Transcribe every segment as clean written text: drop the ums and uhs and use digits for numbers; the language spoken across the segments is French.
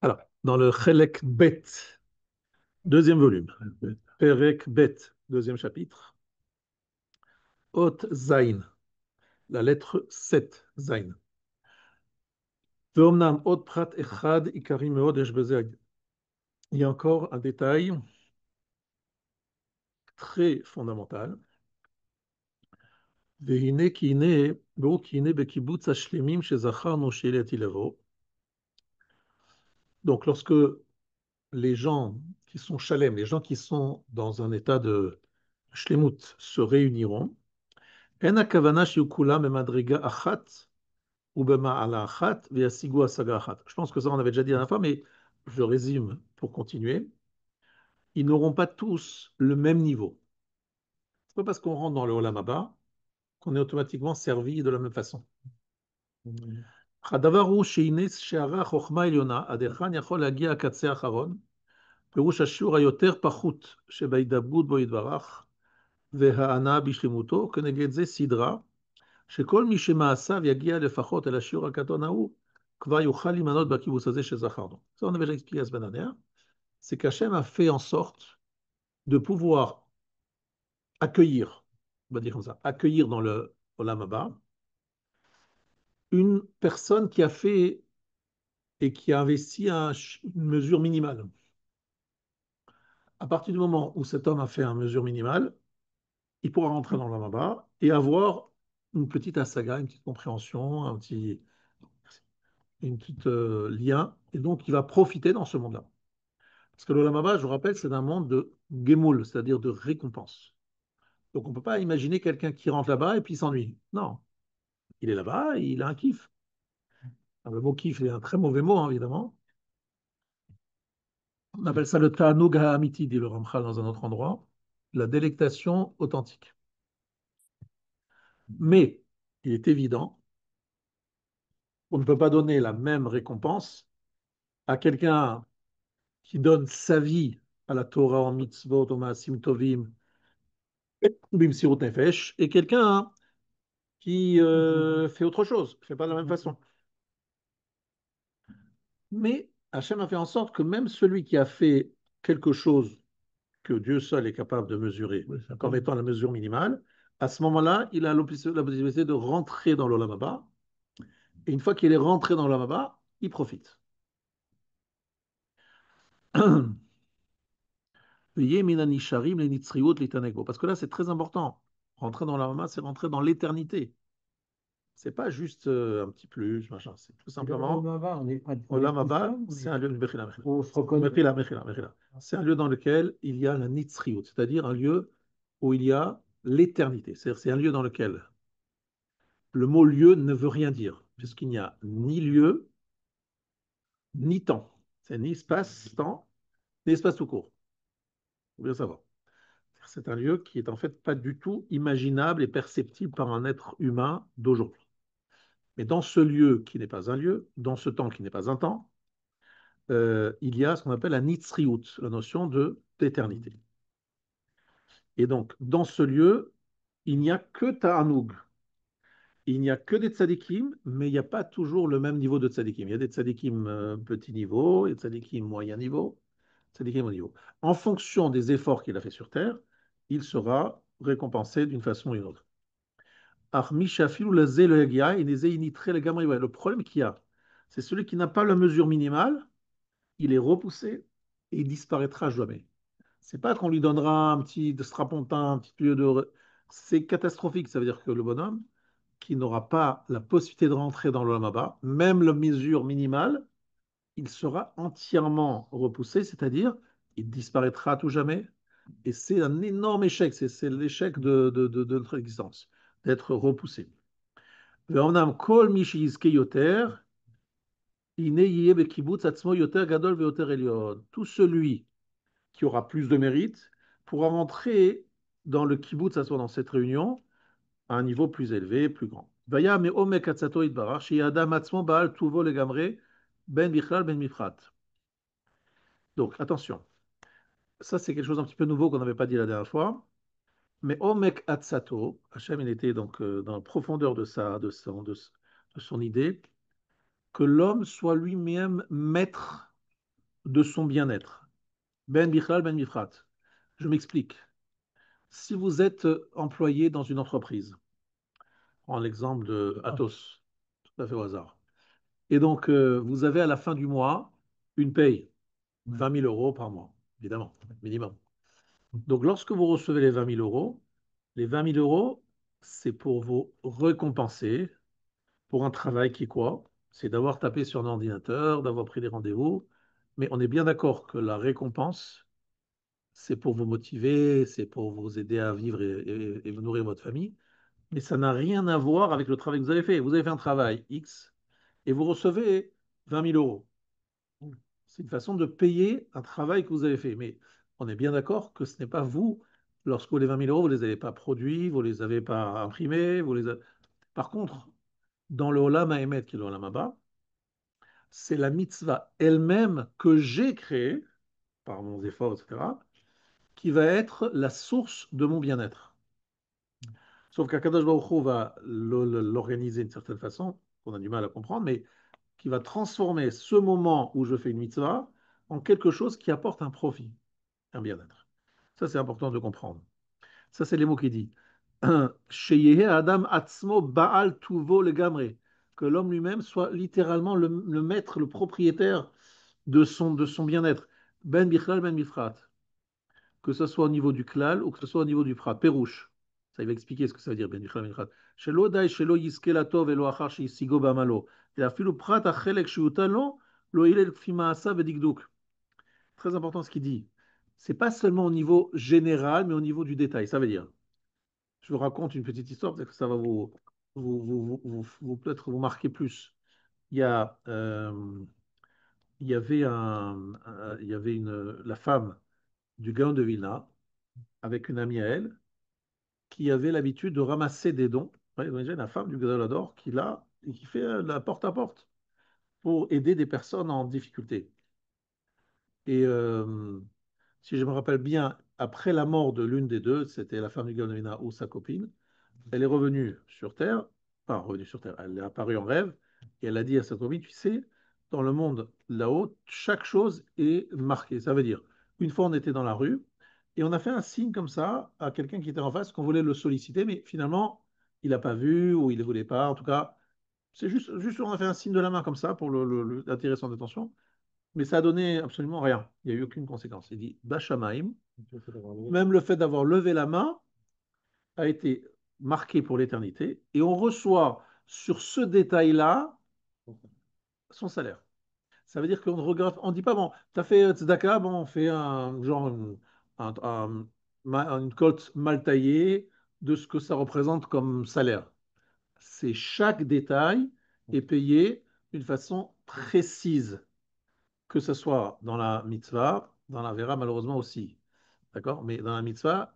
Alors, dans le Chelek Bet, deuxième volume, Perek Bet, deuxième chapitre, Ot Zain, la lettre 7, Zain. Ve'omnam Ot Prat Echad Ikari Meod Yesh Beze. Il y a encore un détail très fondamental. והנה כי הנה, והוא כי הנה בקיבוץ השלמים שזכרנו שהעליתי לבוא. Donc, lorsque les gens qui sont shalem, les gens qui sont dans un état de shlemut se réuniront, en הכוונה שיהיו כולם במדרגה אחת ובמעלה אחת וישיגו השגה אחת. Je pense que ça, on avait déjà dit la dernière fois, mais je résume pour continuer. Ils n'auront pas tous le même niveau. C'est pas parce qu'on rentre dans le Olam Haba qu'on est automatiquement servi de la même façon. הדבר הוא שהנה שערי החוכמה העליונה, עד היכן יכול להגיע הקצה האחרון, פירוש השיעור היותר פחות שבהידברות בו יתברך, וההנאה בשלמותו, כנגד זה סדרה, שכל מי שמעשיו יגיע לפחות אל השיעור הקטון ההוא, כבר יוכל להימנות בקיבוץ הזה שזכרנו. Ça, on avait déjà expliqué la semaine dernière, c'est qu'Hachem a fait en sorte de pouvoir accueillir, on va dire comme ça, accueillir dans le Olam Haba, une personne qui a fait et qui a investi une mesure minimale. À partir du moment où cet homme a fait une mesure minimale, il pourra rentrer dans le Maba et avoir une petite asaga, une petite compréhension, une petite lien, et donc il va profiter dans ce monde-là. Parce que le Lamaba, je vous rappelle, c'est un monde de gemoul, c'est-à-dire de récompense. Donc on ne peut pas imaginer quelqu'un qui rentre là-bas et puis s'ennuie. Non, il est là-bas et il a un kiff. Alors, le mot kiff est un très mauvais mot, hein, évidemment. On appelle ça le ta'anoug ha'amiti, dit le Ramchal dans un autre endroit, la délectation authentique. Mais il est évident qu'on ne peut pas donner la même récompense à quelqu'un qui donne sa vie à la Torah, en mitzvot, au maasim tovim, bimsirut nefesh, et quelqu'un qui fait autre chose, ne fait pas de la même façon. Mais Hachem a fait en sorte que même celui qui a fait quelque chose que Dieu seul est capable de mesurer comme étant la mesure minimale, à ce moment-là, il a la possibilité de rentrer dans l'Olam Haba. Et une fois qu'il est rentré dans l'Olam Haba, il profite. Parce que là, c'est très important. Rentrer dans l'Olam Haba, c'est rentrer dans l'éternité. C'est pas juste un petit plus, machin. C'est tout simplement. Olam Haba, c'est un lieu de Mechila, Mechila. On se reconnaît. Mechila, Mechila, Mechila. C'est un lieu dans lequel il y a la Nitzriut, c'est-à-dire un lieu où il y a l'éternité. C'est-à-dire c'est un lieu dans lequel le mot lieu ne veut rien dire, puisqu'il n'y a ni lieu, ni temps. C'est ni espace-temps, ni espace tout court. Il faut bien savoir. C'est un lieu qui est en fait pas du tout imaginable et perceptible par un être humain d'aujourd'hui. Mais dans ce lieu qui n'est pas un lieu, dans ce temps qui n'est pas un temps, il y a ce qu'on appelle la nitzriout, la notion d'éternité. Et donc, dans ce lieu, il n'y a que ta'anoug. Il n'y a que des tzadikim, mais il n'y a pas toujours le même niveau de tzadikim. Il y a des tzadikim petit niveau, et des tzadikim moyen niveau, tzadikim haut niveau. En fonction des efforts qu'il a fait sur terre, il sera récompensé d'une façon ou d'une autre. Le problème qu'il y a, c'est celui qui n'a pas la mesure minimale, il est repoussé et il disparaîtra jamais. C'est pas qu'on lui donnera un petit strapontin, un petit lieu de. C'est catastrophique. Ça veut dire que le bonhomme, qui n'aura pas la possibilité de rentrer dans le Lamaba, même la mesure minimale, il sera entièrement repoussé, c'est-à-dire il disparaîtra à tout jamais. Et c'est un énorme échec. C'est l'échec de notre existence, d'être repoussé. Tout celui qui aura plus de mérite pourra rentrer dans le kibbutz, à soi dans cette réunion, à un niveau plus élevé, plus grand. Ben Donc, attention, ça c'est quelque chose d'un petit peu nouveau qu'on n'avait pas dit la dernière fois. Mais Omek Atsato, Hachem, il était donc dans la profondeur de son idée. que l'homme soit lui-même maître de son bien-être. Ben Bichlal, Ben Bifrat. Je m'explique. Si vous êtes employé dans une entreprise, prends l'exemple de Atos, tout à fait au hasard, et donc vous avez à la fin du mois une paye, 20 000 euros par mois, évidemment, minimum. Donc lorsque vous recevez les 20 000 euros, c'est pour vous récompenser pour un travail qui est quoi? C'est d'avoir tapé sur un ordinateur, d'avoir pris des rendez-vous, mais on est bien d'accord que la récompense, c'est pour vous motiver, c'est pour vous aider à vivre et vous nourrir votre famille. Mais ça n'a rien à voir avec le travail que vous avez fait. Vous avez fait un travail X et vous recevez 20 000 euros. C'est une façon de payer un travail que vous avez fait. Mais on est bien d'accord que ce n'est pas vous, lorsque vous les 20 000 euros, vous ne les avez pas produits, vous ne les avez pas imprimés. Par contre, dans le Olam Haemet, qui est le Olam Haba, c'est la mitzvah elle-même que j'ai créée, par mon effort, etc., qui va être la source de mon bien-être. Sauf qu'Akadosh Baruch Hu va l'organiser d'une certaine façon, qu'on a du mal à comprendre, mais qui va transformer ce moment où je fais une mitzvah en quelque chose qui apporte un profit, un bien-être. Ça, c'est important de comprendre. Ça, c'est les mots qu'il dit. Sheyehe Adam Atzmo Baal Tuvo Legamre. Que l'homme lui-même soit littéralement le maître, le propriétaire de son bien-être. Ben Bichlal, Ben Bifrat. Que ce soit au niveau du klal ou que ce soit au niveau du prat. Perouche. Ça, il va expliquer ce que ça veut dire, Ben Bichlal, Ben Bifrat. Shelo dai shelo yiske lato velo achar sheyisigo bamalo. Et afilu prat achelek sheyutan lo, lo ilel kfi maasa vedikduk. Très important ce qu'il dit. C'est pas seulement au niveau général, mais au niveau du détail. Ça veut dire, je vous raconte une petite histoire, peut-être que ça va peut-être vous marquer plus. Il y a, il y avait il y avait la femme du Gaon de Vilna avec une amie à elle qui avait l'habitude de ramasser des dons. Ouais, imaginez la femme du Gadolador qui l'a et qui fait la porte à porte pour aider des personnes en difficulté. Et si je me rappelle bien, après la mort de l'une des deux, c'était la femme du Gaon de Vilna ou sa copine, elle est revenue sur Terre, enfin revenue sur Terre, elle est apparue en rêve et elle a dit à sa copine, tu sais, dans le monde là-haut, chaque chose est marquée. Ça veut dire, une fois on était dans la rue et on a fait un signe comme ça à quelqu'un qui était en face, qu'on voulait le solliciter, mais finalement, il n'a pas vu ou il ne voulait pas. En tout cas, c'est juste on a fait un signe de la main comme ça pour attirer son attention, mais ça a donné absolument rien. Il n'y a eu aucune conséquence. Il dit, Bachamaim, même le fait d'avoir levé la main, a été marqué pour l'éternité et on reçoit sur ce détail-là son salaire. Ça veut dire qu'on ne regarde, on ne dit pas, bon, tu as fait tzedaka, bon, on fait un genre, une cote mal taillée de ce que ça représente comme salaire. C'est chaque détail est payé d'une façon précise, que ce soit dans la mitzvah, dans la vera malheureusement aussi. D'accord? Mais dans la mitzvah,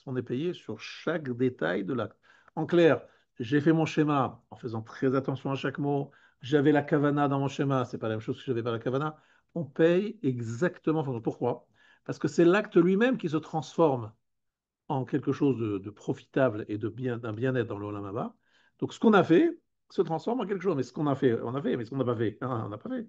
on est payé sur chaque détail de l'acte. En clair, j'ai fait mon schéma en faisant très attention à chaque mot. J'avais la kavana dans mon schéma, c'est pas la même chose que je n'avais pas la kavana. On paye exactement. Pourquoi? Parce que c'est l'acte lui-même qui se transforme en quelque chose de profitable et d'un bien-être dans le Olam Haba. Donc ce qu'on a fait se transforme en quelque chose. Mais ce qu'on a fait, on a fait. Mais ce qu'on n'a pas fait, on n'a pas fait.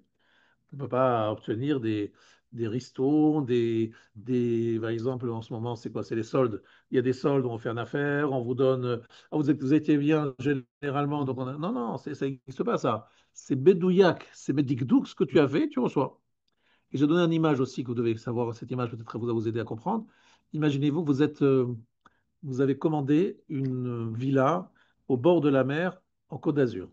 On ne peut pas obtenir des ristournes, par exemple, en ce moment, c'est quoi? C'est les soldes. Il y a des soldes, on fait une affaire, on vous donne. Ah, vous étiez bien généralement, donc non, non, ça n'existe pas ça. C'est bédouillac, c'est bédikdouk, ce que tu as fait, tu reçois. Et j'ai donné une image aussi que vous devez savoir, cette image peut-être vous aider à comprendre. Imaginez-vous, vous avez commandé une villa au bord de la mer en Côte d'Azur.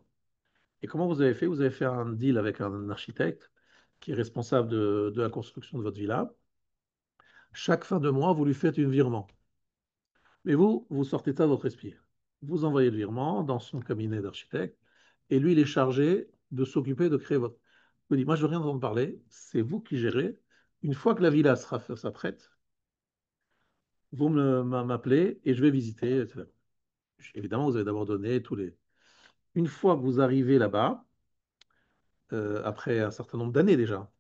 Et comment vous avez fait? Vous avez fait un deal avec un architecte qui est responsable de la construction de votre villa. Chaque fin de mois, vous lui faites un virement. Mais vous sortez ça de votre esprit. Vous envoyez le virement dans son cabinet d'architecte et lui, il est chargé de s'occuper de créer votre. Il dit, moi, je veux rien entendre parler, c'est vous qui gérez. Une fois que la villa sera prête, vous m'appelez et je vais visiter, etc. Évidemment, vous avez d'abord donné tous les. Une fois que vous arrivez là-bas, après un certain nombre d'années déjà,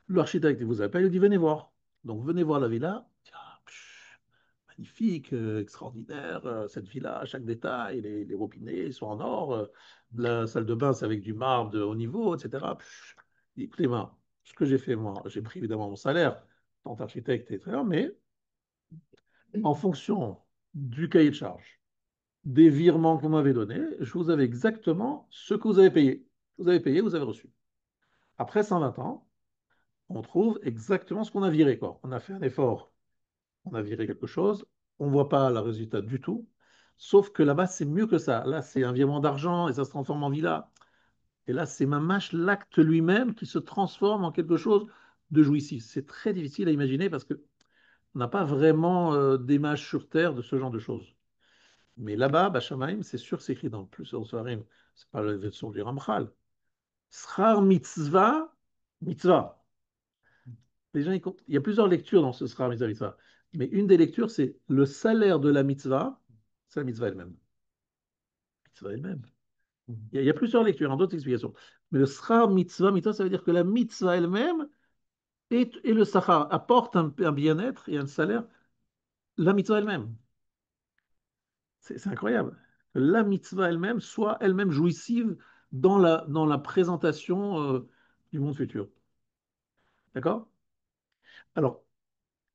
l'architecte vous appelle, il dit venez voir. Donc venez voir la villa. magnifique, extraordinaire, cette villa, chaque détail, les robinets sont en or, la salle de bain, c'est avec du marbre de haut niveau, etc. Écoutez-moi, ce que j'ai fait, moi, j'ai pris évidemment mon salaire, en tant qu'architecte, etc., mais en fonction du cahier de charge, des virements que vous m'avez donnés, je vous avais exactement ce que vous avez payé. Vous avez payé, vous avez reçu. Après 120 ans, on trouve exactement ce qu'on a viré, quoi. On a fait un effort, on a viré quelque chose, on ne voit pas le résultat du tout, sauf que là-bas, c'est mieux que ça. Là, c'est un virement d'argent et ça se transforme en villa. Et là, c'est mamache l'acte lui-même qui se transforme en quelque chose de jouissif. C'est très difficile à imaginer parce qu'on n'a pas vraiment d'image sur Terre de ce genre de choses. Mais là-bas, Bachamaïm, c'est sûr, c'est écrit dans le plus au Svarim, c'est pas la version du Ramchal. Srar mitzvah, mitzvah. Les gens, il y a plusieurs lectures dans ce Srar mitzvah, mitzvah. Mais une des lectures, c'est le salaire de la mitzvah, c'est la mitzvah elle-même. La mitzvah elle-même. Il y a plusieurs lectures, hein, d'autres explications. Mais le Srar mitzvah, mitzvah, ça veut dire que la mitzvah elle-même et le sachar apportent un bien-être et un salaire, la mitzvah elle-même. C'est incroyable. Que la mitzvah elle-même soit elle-même jouissive dans la présentation du monde futur. D'accord? Alors,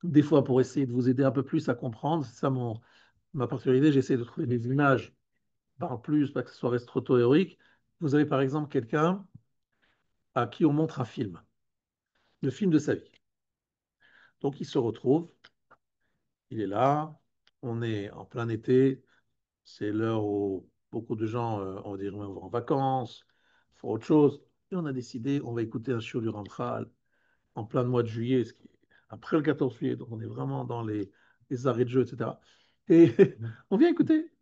des fois, pour essayer de vous aider un peu plus à comprendre, c'est ça ma particularité, j'essaie de trouver des images, par plus, pas que ce soit reste trop théorique. Vous avez par exemple quelqu'un à qui on montre un film, le film de sa vie. Donc, il se retrouve, il est là, on est en plein été, c'est l'heure où beaucoup de gens, on va dire, vont en vacances, font autre chose. Et on a décidé, on va écouter un shiur du Ramchal en plein mois de juillet, ce qui est après le 14 juillet, donc on est vraiment dans les arrêts de jeu, etc. Et on vient écouter.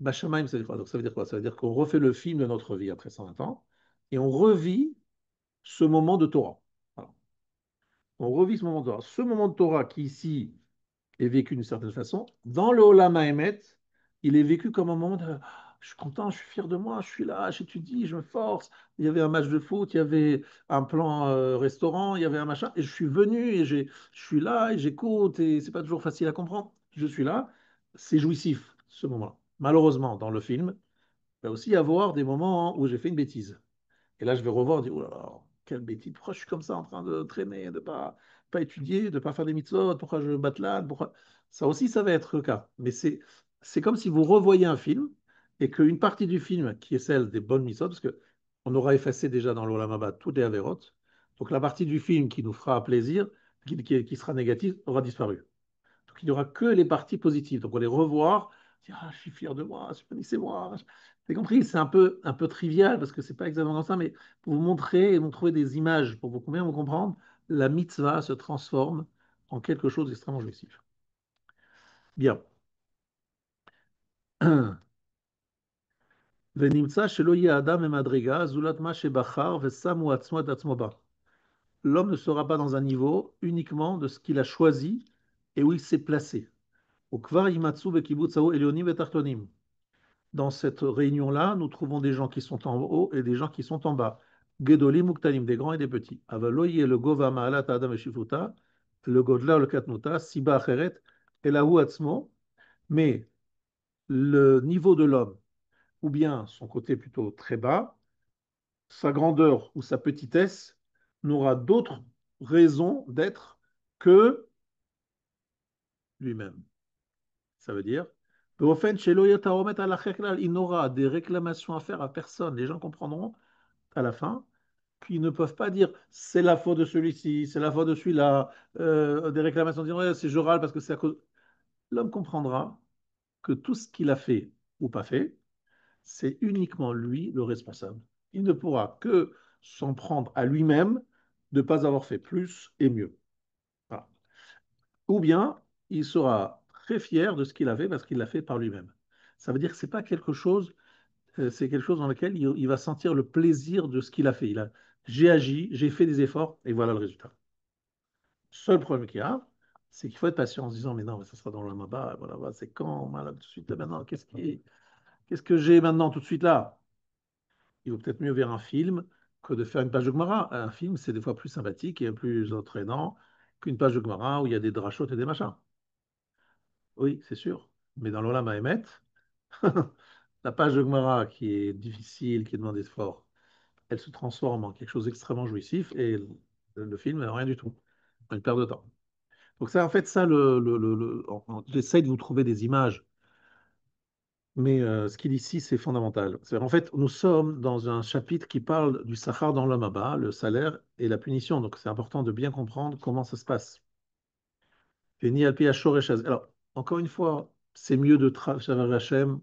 Bachamaim, ça veut dire quoi? Donc ça veut dire quoi? Ça veut dire qu'on refait le film de notre vie après 120 ans et on revit ce moment de Torah. Voilà. On revit ce moment de Torah. Ce moment de Torah qui ici est vécu d'une certaine façon, dans le Olam HaEmet, il est vécu comme un moment de je suis content, je suis fier de moi, je suis là, j'étudie, je me force. Il y avait un match de foot, il y avait un plan restaurant, il y avait un machin, et je suis venu et je suis là et j'écoute, et c'est pas toujours facile à comprendre. Je suis là, c'est jouissif ce moment-là. Malheureusement, dans le film, il va aussi y avoir des moments où j'ai fait une bêtise. Et là, je vais revoir, dire, oh là là, quelle bêtise, pourquoi je suis comme ça en train de traîner, de ne pas étudier, de ne pas faire des mitzvot, pourquoi je batlane, pourquoi... Ça aussi, ça va être le cas. Mais c'est comme si vous revoyez un film et qu'une partie du film, qui est celle des bonnes mitzvot, parce qu'on aura effacé déjà dans l'Olam Haba toutes les avérotes, donc la partie du film qui nous fera plaisir, qui sera négative, aura disparu. Donc il n'y aura que les parties positives. Donc on les revoir, dire ah, je suis fier de moi, c'est moi. Vous avez compris, c'est un peu trivial parce que c'est pas exactement ça, mais pour vous montrer et vous trouver des images pour vous bien vous comprendre, la mitzvah se transforme en quelque chose d'extrêmement jouissif. Bien. ונמצא שלא יהיה אדם ממדרגה, זולת מה שבחר ושם הוא עצמו את עצמו בה. L'homme ne sera pas dans un niveau uniquement de ce qu'il a choisi et où il s'est placé. וכבר יימצאו בקיבוץ ההוא עליונים ותחתונים. Dans cette réunion-là, nous trouvons des gens qui sont en haut et des gens qui sont en bas. Gedolim Muktanim, des grands et des petits. Avaloye le Gova Ma'alat Adam et Shifuta, le Godla le Katnuta, Siba Acheret, Elahu Atzmo. Mais le niveau de l'homme, ou bien son côté plutôt très bas, sa grandeur ou sa petitesse, n'aura d'autres raisons d'être que lui-même. Ça veut dire, il n'aura des réclamations à faire à personne. Les gens comprendront à la fin qu'ils ne peuvent pas dire c'est la faute de celui-ci, c'est la faute de celui-là, des réclamations disant ouais, c'est je râle parce que c'est à cause. L'homme comprendra que tout ce qu'il a fait ou pas fait, c'est uniquement lui le responsable. Il ne pourra que s'en prendre à lui-même de ne pas avoir fait plus et mieux. Voilà. Ou bien il sera très fier de ce qu'il a fait parce qu'il l'a fait par lui-même. Ça veut dire que c'est pas quelque chose, c'est quelque chose dans lequel il va sentir le plaisir de ce qu'il a fait. J'ai agi, j'ai fait des efforts et voilà le résultat. Seul problème qu'il y a, c'est qu'il faut être patient en se disant mais non, mais ça sera dans le Maba, voilà, voilà, c'est quand, voilà, tout de suite, là, maintenant, qu'est-ce que j'ai maintenant tout de suite là? Il vaut peut-être mieux vers un film que de faire une page de Gemara. Un film, c'est des fois plus sympathique et plus entraînant qu'une page de Gemara où il y a des drachotes et des machins. Oui, c'est sûr. Mais dans l'Olam Haémet, la page de Gemara qui est difficile, qui demande des efforts, elle se transforme en quelque chose d'extrêmement jouissif et le film, rien du tout. Une perte de temps. Donc ça, en fait, ça, j'essaie de vous trouver des images, mais ce qu'il dit ici, c'est fondamental. En fait, nous sommes dans un chapitre qui parle du Sahar dans l'homme bas, le salaire et la punition. Donc c'est important de bien comprendre comment ça se passe. Veni al pi ha-shoresh hazeh. Alors, encore une fois, c'est mieux de travailler Hachem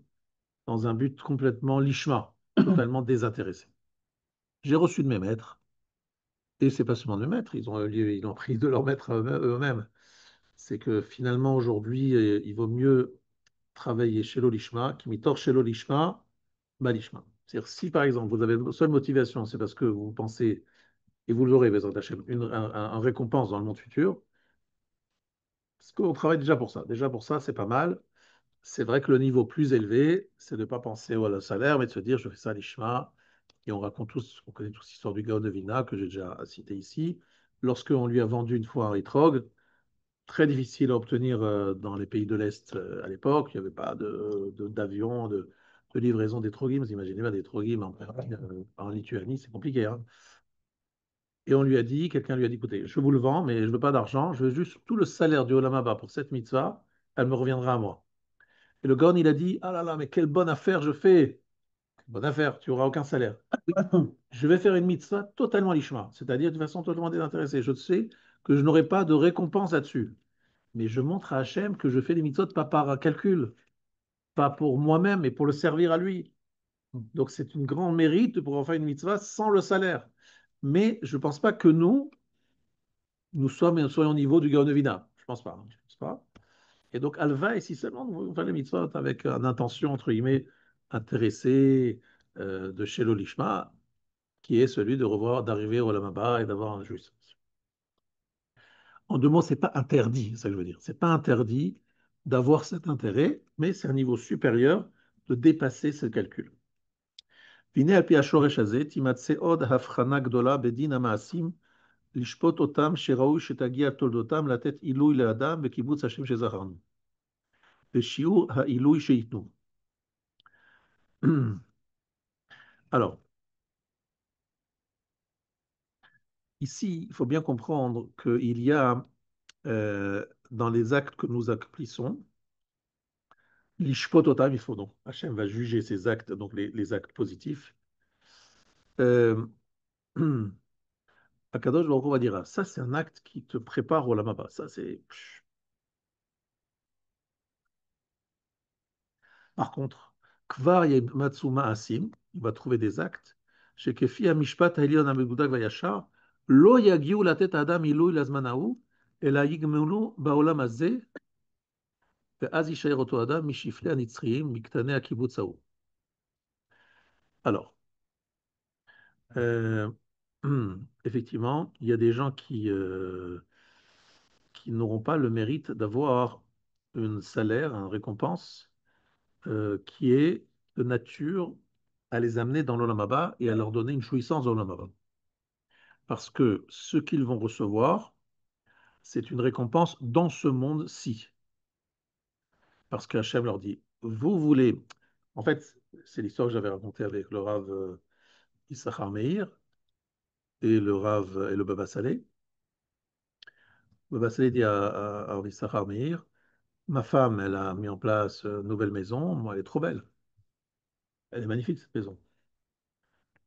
dans un but complètement lishma, totalement désintéressé. J'ai reçu de mes maîtres, et c'est pas seulement de mes maîtres, ils ont pris de leurs maîtres eux-mêmes. C'est que finalement, aujourd'hui, il vaut mieux travailler chez l'Olishma, qui mitor chez l'Olishma, Balishma. C'est-à-dire, si par exemple, vous avez une seule motivation, c'est parce que vous pensez, et vous l'aurez, Bezrat Hashem, un récompense dans le monde futur, parce qu'on travaille déjà pour ça. Déjà pour ça, c'est pas mal. C'est vrai que le niveau plus élevé, c'est de ne pas penser au salaire, mais de se dire, je fais ça à l'Ishma. Et on raconte tous, on connaît tous l'histoire du Gaon de Vilna, que j'ai déjà cité ici. Lorsqu'on lui a vendu une fois un Etrog, très difficile à obtenir dans les pays de l'Est à l'époque. Il n'y avait pas d'avion, de livraison des Trogim. Vous imaginez pas des Trogim en Lituanie, c'est compliqué, hein. Et on lui a dit, quelqu'un lui a dit, écoutez, je vous le vends, mais je ne veux pas d'argent, je veux juste tout le salaire du Olam Haba pour cette mitzvah, elle me reviendra à moi. Et le Gaon, il a dit, ah là là, mais quelle bonne affaire je fais. Bonne affaire, tu n'auras aucun salaire. Je vais faire une mitzvah totalement lishma, c'est-à-dire de façon totalement désintéressée. Je sais que je n'aurai pas de récompense là-dessus. Mais je montre à Hachem que je fais des mitzvot pas par calcul, pas pour moi-même, mais pour le servir à lui. Donc c'est une grande mérite de pouvoir faire une mitzvah sans le salaire. Mais je ne pense pas que nous soyons au niveau du Gaon de Vina. Je ne pense pas. Je pense pas. Et donc Alva, ici seulement, on fait les mitzvot avec une intention, entre guillemets, intéressée de chez l'Olishma, qui est celui de revoir, d'arriver au Lamaba et d'avoir un juif. En deux mots, c'est pas interdit, c'est ça que je veux dire. C'est pas interdit d'avoir cet intérêt, mais c'est un niveau supérieur de dépasser ce calcul. והנה על פי השורש הזה תימצא עוד הבחנה גדולה בדין המעשים לשפוט אותם שראוי שתגיע תולדותם לתת עילוי לאדם בקיבוץ השם שזכרנו, בשיעור העילוי שייתנו. Alors, ici, il faut bien comprendre qu'il y a dans les actes que nous accomplissons, l'ishpototam, il faut donc, Hachem va juger ces actes, donc les actes positifs. Euh, Akadosh Baruch Hu va dire, ah, ça c'est un acte qui te prépare au Lamaba. Ça c'est. Par contre, Kvar Matsuma Asim, il va trouver des actes. Chez Kefi Amishpat Elion Amegudak Vayashar, Lo Yagiu la tête Adam Ilui Lazmanahu, Ela Yigmulu Baolam Azeh, ואז יישאר אותו אדם משפלי הנצחיים, מקטני הקיבוץ ההוא. Alors, euh, effectivement, il y a des gens qui n'auront pas le mérite d'avoir un salaire, une récompense qui est de nature à les amener dans l'Olam Haba et à leur donner une jouissance dans l'Olam Haba. Parce que ce qu'ils vont recevoir, c'est une récompense dans ce monde-ci. Parce qu'Hachem leur dit, vous voulez... En fait, c'est l'histoire que j'avais racontée avec le Rav Issachar Meir et le Rav et le Baba Salé. Le Baba Salé dit à Issachar Meir, ma femme, elle a mis en place une nouvelle maison, moi, elle est trop belle. Elle est magnifique, cette maison.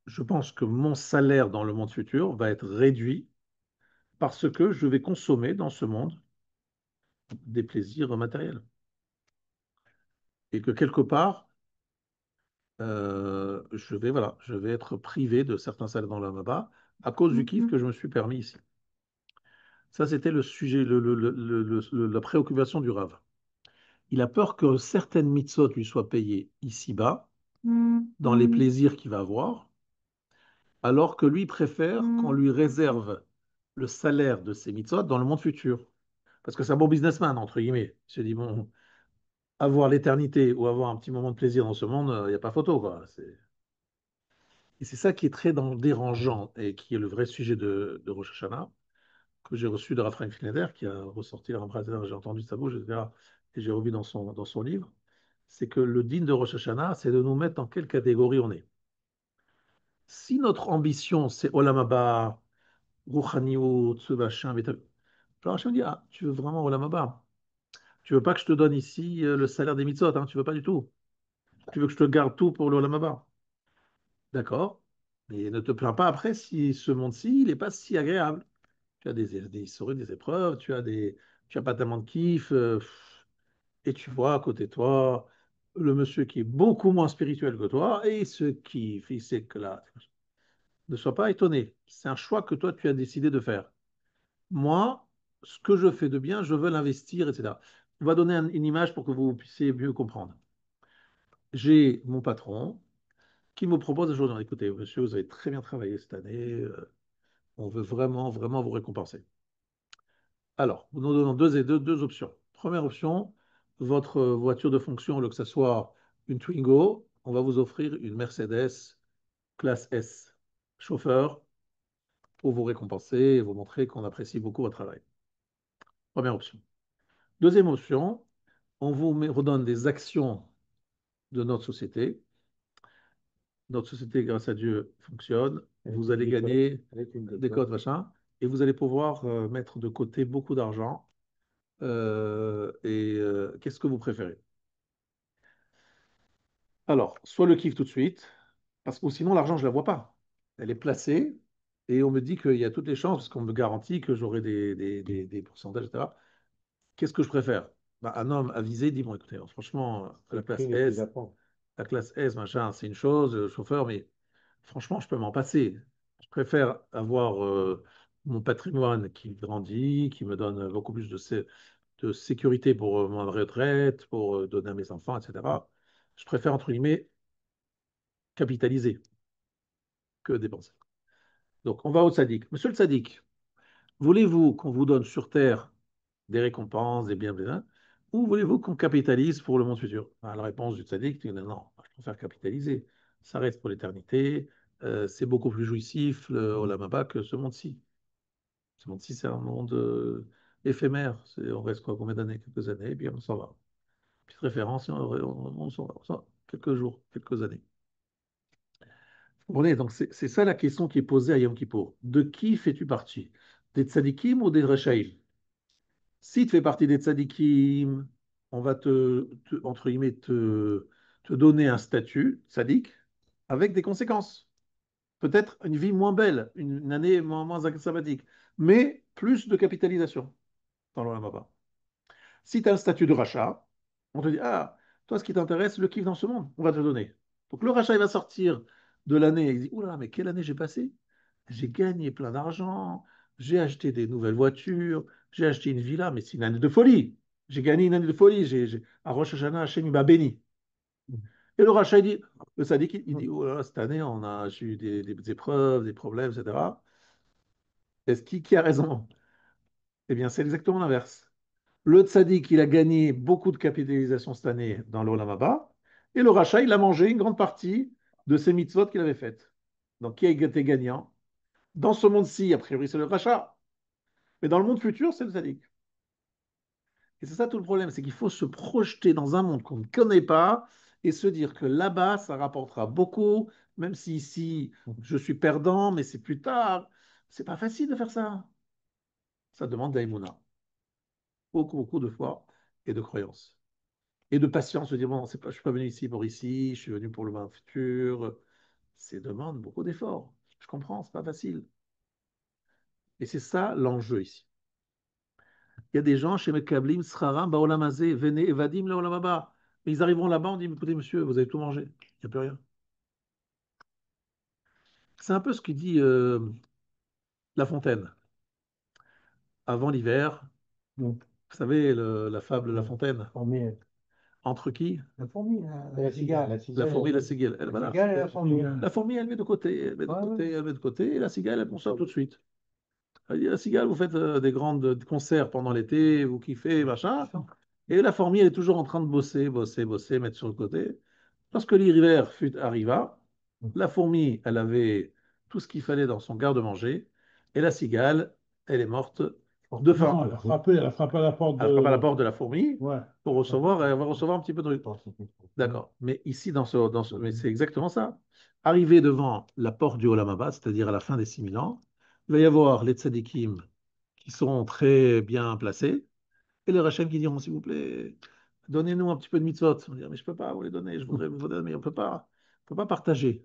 Je pense que mon salaire dans le monde futur va être réduit parce que je vais consommer dans ce monde des plaisirs matériels. Et que quelque part, je vais être privé de certains salaires dans le Maba à cause du kiff que je me suis permis ici. Ça, c'était le sujet, la préoccupation du Rav. Il a peur que certaines mitzvot lui soient payées ici-bas, dans les plaisirs qu'il va avoir, alors que lui préfère qu'on lui réserve le salaire de ces mitzvot dans le monde futur. Parce que c'est un bon businessman, entre guillemets. Il se dit, bon, avoir l'éternité ou avoir un petit moment de plaisir dans ce monde, il n'y a pas photo, quoi. Et c'est ça qui est très dérangeant et qui est le vrai sujet de Rosh Hashanah, que j'ai reçu de Raphaël Schneider, qui a ressorti le Raphaël, j'ai entendu sa bouche, etc. et j'ai revu dans son livre, c'est que le din de Rosh Hashanah, c'est de nous mettre dans quelle catégorie on est. Si notre ambition, c'est Olam Haba, Rouhaniout, ce machin, alors Hachem dit, ah, tu veux vraiment Olam Haba? Tu veux pas que je te donne ici le salaire des mitzvot, hein, tu veux pas du tout. Tu veux que je te garde tout pour le Olam Haba. D'accord, mais ne te plains pas après si ce monde-ci, il n'est pas si agréable. Tu as des historiques, des épreuves, tu as pas tellement de kiff, et tu vois à côté de toi le monsieur qui est beaucoup moins spirituel que toi, et ce qui fait, c'est que là, ne sois pas étonné. C'est un choix que toi, tu as décidé de faire. Moi, ce que je fais de bien, je veux l'investir, etc. On va donner une image pour que vous puissiez mieux comprendre. J'ai mon patron qui me propose aujourd'hui, écoutez, monsieur, vous avez très bien travaillé cette année, on veut vraiment, vraiment vous récompenser. Alors, nous donnons deux options. Première option, votre voiture de fonction, au lieu que ce soit une Twingo, on va vous offrir une Mercedes classe S. Chauffeur, pour vous récompenser et vous montrer qu'on apprécie beaucoup votre travail. Première option. Deuxième option, on vous redonne des actions de notre société. Notre société, grâce à Dieu, fonctionne. Vous allez gagner des codes, machin, et vous allez pouvoir mettre de côté beaucoup d'argent. Qu'est-ce que vous préférez? Alors, soit le kiff tout de suite, parce que ou sinon l'argent, je ne la vois pas. Elle est placée et on me dit qu'il y a toutes les chances, parce qu'on me garantit que j'aurai des pourcentages, etc. Qu'est-ce que je préfère? Bah, un homme avisé dit, bon, écoutez, franchement, la classe S, machin, c'est une chose, le chauffeur, mais franchement, je peux m'en passer. Je préfère avoir mon patrimoine qui grandit, qui me donne beaucoup plus de sécurité pour mon retraite, pour donner à mes enfants, etc. Je préfère, entre guillemets, capitaliser que dépenser. Donc, on va au tzaddik. Monsieur le tzaddik, voulez-vous qu'on vous donne sur Terre des récompenses, des biens, ou voulez-vous qu'on capitalise pour le monde futur? La réponse du tzaddik, c'est non, je préfère capitaliser. Ça reste pour l'éternité. C'est beaucoup plus jouissif, le Olam Haba, que ce monde-ci. Ce monde-ci, c'est un monde éphémère. On reste quoi, combien d'années? Quelques années, et puis on s'en va. Petite référence, on s'en va. Quelques jours, quelques années. Vous comprenez? Donc c'est ça la question qui est posée à Yom Kippour. De qui fais-tu partie? Des tzadikim ou des rechaïm? Si tu fais partie des tzadikim, on va entre guillemets, te donner un statut tzadik avec des conséquences. Peut-être une vie moins belle, une année moins sympathique, mais plus de capitalisation dans le Baba. Si tu as un statut de rachat, on te dit, ah, toi, ce qui t'intéresse, le kiff dans ce monde, on va te donner. Donc le rachat, il va sortir de l'année, il dit, oula, mais quelle année j'ai passé? J'ai gagné plein d'argent, j'ai acheté des nouvelles voitures, j'ai acheté une villa, mais c'est une année de folie. J'ai gagné une année de folie. À Rosh Hashanah, Hachem, il m'a béni. Et le rachat, il dit, le sadique, il dit, oh là là, cette année, j'ai eu des épreuves, des problèmes, etc. Est-ce qui a raison? Eh bien, c'est exactement l'inverse. Le tzaddik, il a gagné beaucoup de capitalisation cette année dans l'Olam Haba, et le rachat, il a mangé une grande partie de ses mitzvot qu'il avait faites. Donc, qui a été gagnant? Dans ce monde-ci, a priori, c'est le rachat. Mais dans le monde futur, c'est le tzaddik. Et c'est ça tout le problème, c'est qu'il faut se projeter dans un monde qu'on ne connaît pas et se dire que là-bas, ça rapportera beaucoup, même si ici, je suis perdant, mais c'est plus tard. C'est pas facile de faire ça. Ça demande d'aïmouna. Beaucoup, beaucoup de foi et de croyance. Et de patience, de dire, bon, c'est pas, je ne suis pas venu ici pour ici, je suis venu pour le monde futur. Ça demande beaucoup d'efforts. Je comprends, c'est pas facile. Et c'est ça l'enjeu ici. Il y a des gens chez Mekablim, Sraram, Baolamazé, venez, Evadim, Laolamaba. Mais ils arriveront là-bas, on dit, écoutez, monsieur, vous avez tout mangé. Il n'y a plus rien. C'est un peu ce que dit La Fontaine. Avant l'hiver, vous savez, la fable La Fontaine. Entre qui? La fourmi et la cigale. Voilà. La fourmi, elle met de côté, elle met de côté, elle met de côté, et la cigale, elle consomme tout de suite. Elle dit, la cigale, vous faites des grandes concerts pendant l'été, vous kiffez, machin. Et la fourmi, elle est toujours en train de bosser, bosser, bosser, mettre sur le côté. Lorsque l'hiver arriva, la fourmi, elle avait tout ce qu'il fallait dans son garde-manger, et la cigale, elle est morte de Non, faim. elle a frappé à la porte Elle frappe à la de. porte de la fourmi Ouais. pour recevoir, elle va recevoir un petit peu de truc. D'accord. Mais ici, mais c'est exactement ça. Arrivé devant la porte du Olam Abba, c'est-à-dire à la fin des 6000 ans, il va y avoir les tzadikim qui sont très bien placés et les Rachem qui diront, s'il vous plaît, donnez-nous un petit peu de mitzvot. On va dire, mais je ne peux pas vous les donner, je voudrais vous donner, mais on peut pas partager.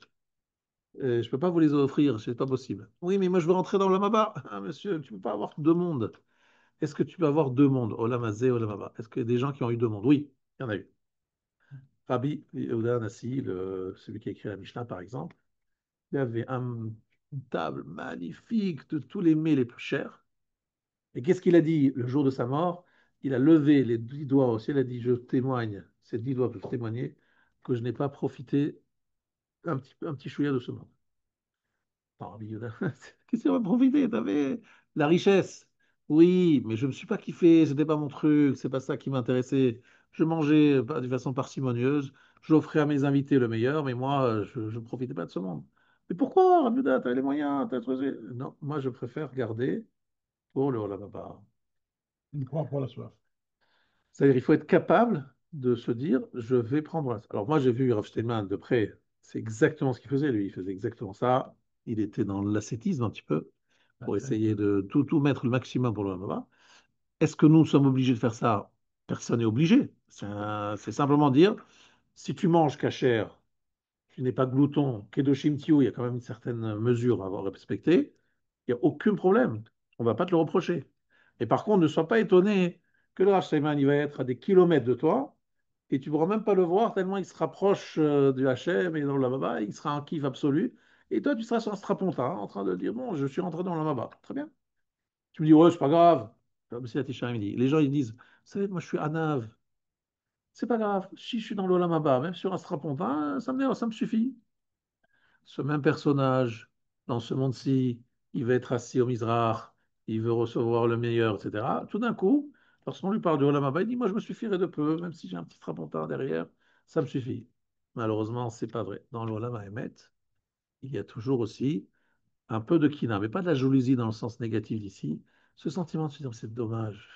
Je ne peux pas vous les offrir, c'est pas possible. Oui, mais moi je veux rentrer dans l'Olam Abba. Ah, monsieur, tu ne peux pas avoir deux mondes. Est-ce que tu peux avoir deux mondes, Olam Hazé, Olam Abba? Est-ce qu'il y a des gens qui ont eu deux mondes? Oui, il y en a eu. Rabbi Yehuda Nassi, celui qui a écrit la Mishnah par exemple, il avait une table magnifique de tous les mets les plus chers. Et qu'est-ce qu'il a dit le jour de sa mort? Il a levé les 10 doigts au ciel, il a dit, je témoigne, ces 10 doigts peuvent témoigner que je n'ai pas profité un petit chouïa de ce monde. Non, Rabbi Yehuda, qu'est-ce qu'on va profiter? T'avais la richesse. Oui, mais je ne me suis pas kiffé, c'était pas mon truc, c'est pas ça qui m'intéressait. Je mangeais de façon parcimonieuse, j'offrais à mes invités le meilleur, mais moi, je ne profitais pas de ce monde. Mais pourquoi, Rabbi Yehuda, t'as les moyens, t'as trouvé. Non, moi, je préfère garder pour le Olam Haba. Une croix pour la soif. C'est-à-dire, il faut être capable de se dire, je vais prendre. Alors, moi, j'ai vu Rav Steinman de près, c'est exactement ce qu'il faisait, lui. Il faisait exactement ça. Il était dans l'ascétisme un petit peu, pour essayer de tout mettre le maximum pour le Ramadan. Est-ce que nous sommes obligés de faire ça? Personne n'est obligé. C'est simplement dire, si tu manges cachère, tu n'es pas glouton, kedoshim tio, il y a quand même une certaine mesure à avoir respectée, il n'y a aucun problème. On ne va pas te le reprocher. Et par contre, ne sois pas étonné que le Rav Shaiman, il va être à des kilomètres de toi et tu ne pourras même pas le voir tellement il se rapproche du Hachem et dans le Lamaba, il sera un kiff absolu. Et toi, tu seras sur un strapontin en train de dire, bon, je suis rentré dans le Lamaba. Très bien. Tu me dis, ouais, c'est pas grave. Comme si la Tisha, il dit. Les gens, ils disent, vous savez, moi, je suis Anav. C'est pas grave. Si je suis dans l'Olam Haba, même sur un strapontin, ça me suffit. Ce même personnage, dans ce monde-ci, il va être assis au Mizrach, il veut recevoir le meilleur, etc. Tout d'un coup, lorsqu'on lui parle du Olam Haba, il dit, moi, je me suffirai de peu, même si j'ai un petit strapontin derrière, ça me suffit. Malheureusement, c'est pas vrai. Dans le Olam Haemet, il y a toujours aussi un peu de kina, mais pas de la jalousie dans le sens négatif d'ici. Ce sentiment de se dire, c'est dommage.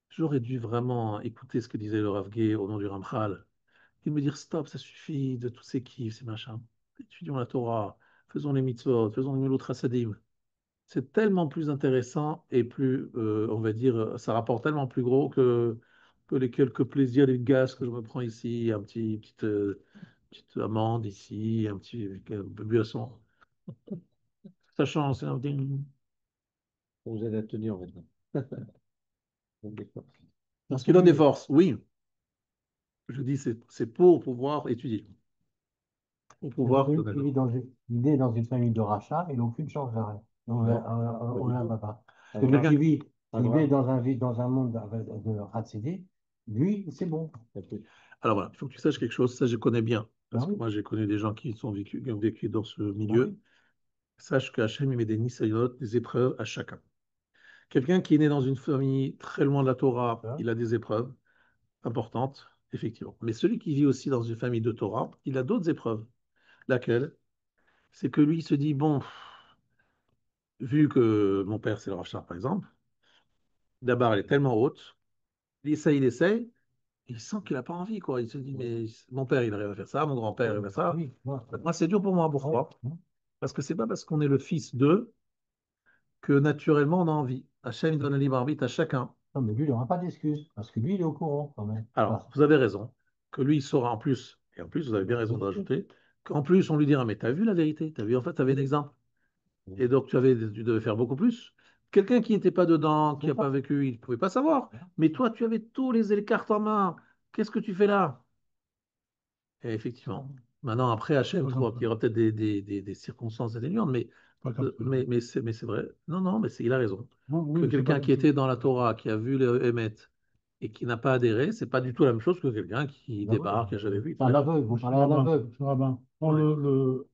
J'aurais dû vraiment écouter ce que disait le Rav Gay au nom du Ramchal et me dire stop, ça suffit de tous ces kiffs, ces machins. Étudions la Torah, faisons les mitzvot, faisons les milut chassadim. C'est tellement plus intéressant et plus, on va dire, ça rapporte tellement plus gros que les quelques plaisirs, les gaz que je me prends ici, petite amande ici, un petit buisson. Ça change, c'est un ding. Vous allez tenir maintenant. D'accord. Parce qu'il donne des forces, oui. Je dis, c'est pour pouvoir étudier. Pour pouvoir. Il est dans une famille de rachat, il n'a aucune chance d'arrêt. Non, On pas du l'a tout. pas. C'est Celui quelqu'un. qui vit dans un monde de Hatsidi, lui, c'est bon. Alors voilà, il faut que tu saches quelque chose, ça je connais bien, Ben parce que oui, moi j'ai connu des gens qui ont vécu dans ce ben milieu. oui. Sache qu'Hachem il met des nisayot, des épreuves à chacun. Quelqu'un qui est né dans une famille très loin de la Torah, Ben, il a des épreuves importantes, effectivement. Mais celui qui vit aussi dans une famille de Torah, il a d'autres épreuves. Laquelle? C'est que lui il se dit, bon, vu que mon père c'est le Rachar par exemple, d'abord elle est tellement haute, il essaye, il sent qu'il n'a pas envie, quoi. Il se dit, mais mon père, il arrive à faire ça, mon grand-père, il arrive à faire ça. oui, moi, Moi, c'est dur pour moi. Pourquoi? Parce que c'est pas parce qu'on est le fils d'eux que naturellement on a envie. Hachem il donne le libre arbitre à chacun. non, mais lui, il n'aura pas d'excuse, parce que lui, il est au courant quand même. Alors, Parce vous avez raison, que lui, il saura en plus, et en plus, vous avez bien raison de rajouter, qu'en plus, on lui dira, mais t'as vu la vérité, t'as vu, en fait, tu avais un exemple. Et donc, tu devais faire beaucoup plus. Quelqu'un qui n'était pas dedans, qui n'a pas vécu, il ne pouvait pas savoir. Mais toi, tu avais tous les cartes en main. Qu'est-ce que tu fais là? Et effectivement. Maintenant, après, Hachem Pas comme trouve ça. qu'il y aura peut-être des circonstances atténuantes, Pas comme ça. mais c'est vrai. Non, non, mais il a raison. Non, Que oui, c'est pas quelqu'un comme qui ça. était dans la Torah, qui a vu le Hémet et qui n'a pas adhéré, c'est pas du tout la même chose que quelqu'un qui ben oui. débarque, qui n'a jamais vu. C'est un Très bien. aveugle, vous Monsieur parlez à un Rabin, aveugle. monsieur Rabin, quand Ouais.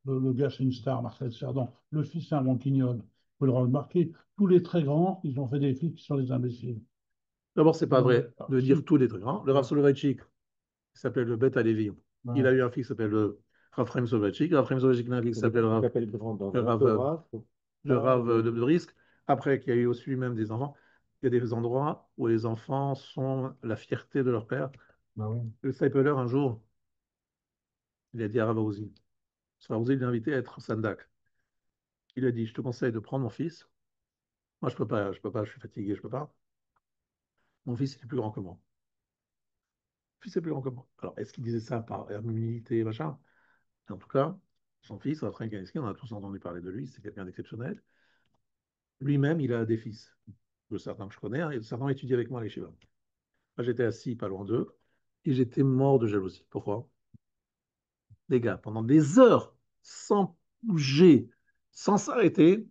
le gars, c'est une star, Marcel Cerdan, le fils, c'est un ronquignol. Vous le remarquer, tous les très grands, ils ont fait des filles qui sont des imbéciles. D'abord, c'est pas vrai Ah, de dire si. tous les trucs. Hein. Le Rav Soloveitchik, qui s'appelle le Beth Alevi, il Ben, a eu un fils qui s'appelle le Rav Chaim Soloveitchik. Rav Chaim Soloveitchik a un fils qui s'appelle J'appelle grand dans Le la Rav, Torah, faut le pas Rav de Brisk, après qui a eu aussi lui-même des enfants. Il y a des endroits où les enfants sont la fierté de leur père. Bah oui. Le Stapler, un jour, il a dit à Rav Ozil, Rav Ozil l'a invité à être Sandak. Il a dit, je te conseille de prendre mon fils. Moi, je peux pas, je suis fatigué, je peux pas. Mon fils, il est plus grand que moi. Mon fils est plus grand que moi. Alors, est-ce qu'il disait ça par humilité, machin? En tout cas, son fils, Raphaël Kanievski, on a tous entendu parler de lui, c'est quelqu'un d'exceptionnel. Lui-même, il a des fils, de certains que je connais, hein, et certains ont étudié avec moi à l'Yeshiva. Moi, j'étais assis pas loin d'eux, et j'étais mort de jalousie. Pourquoi? Les gars, pendant des heures, sans bouger, sans s'arrêter,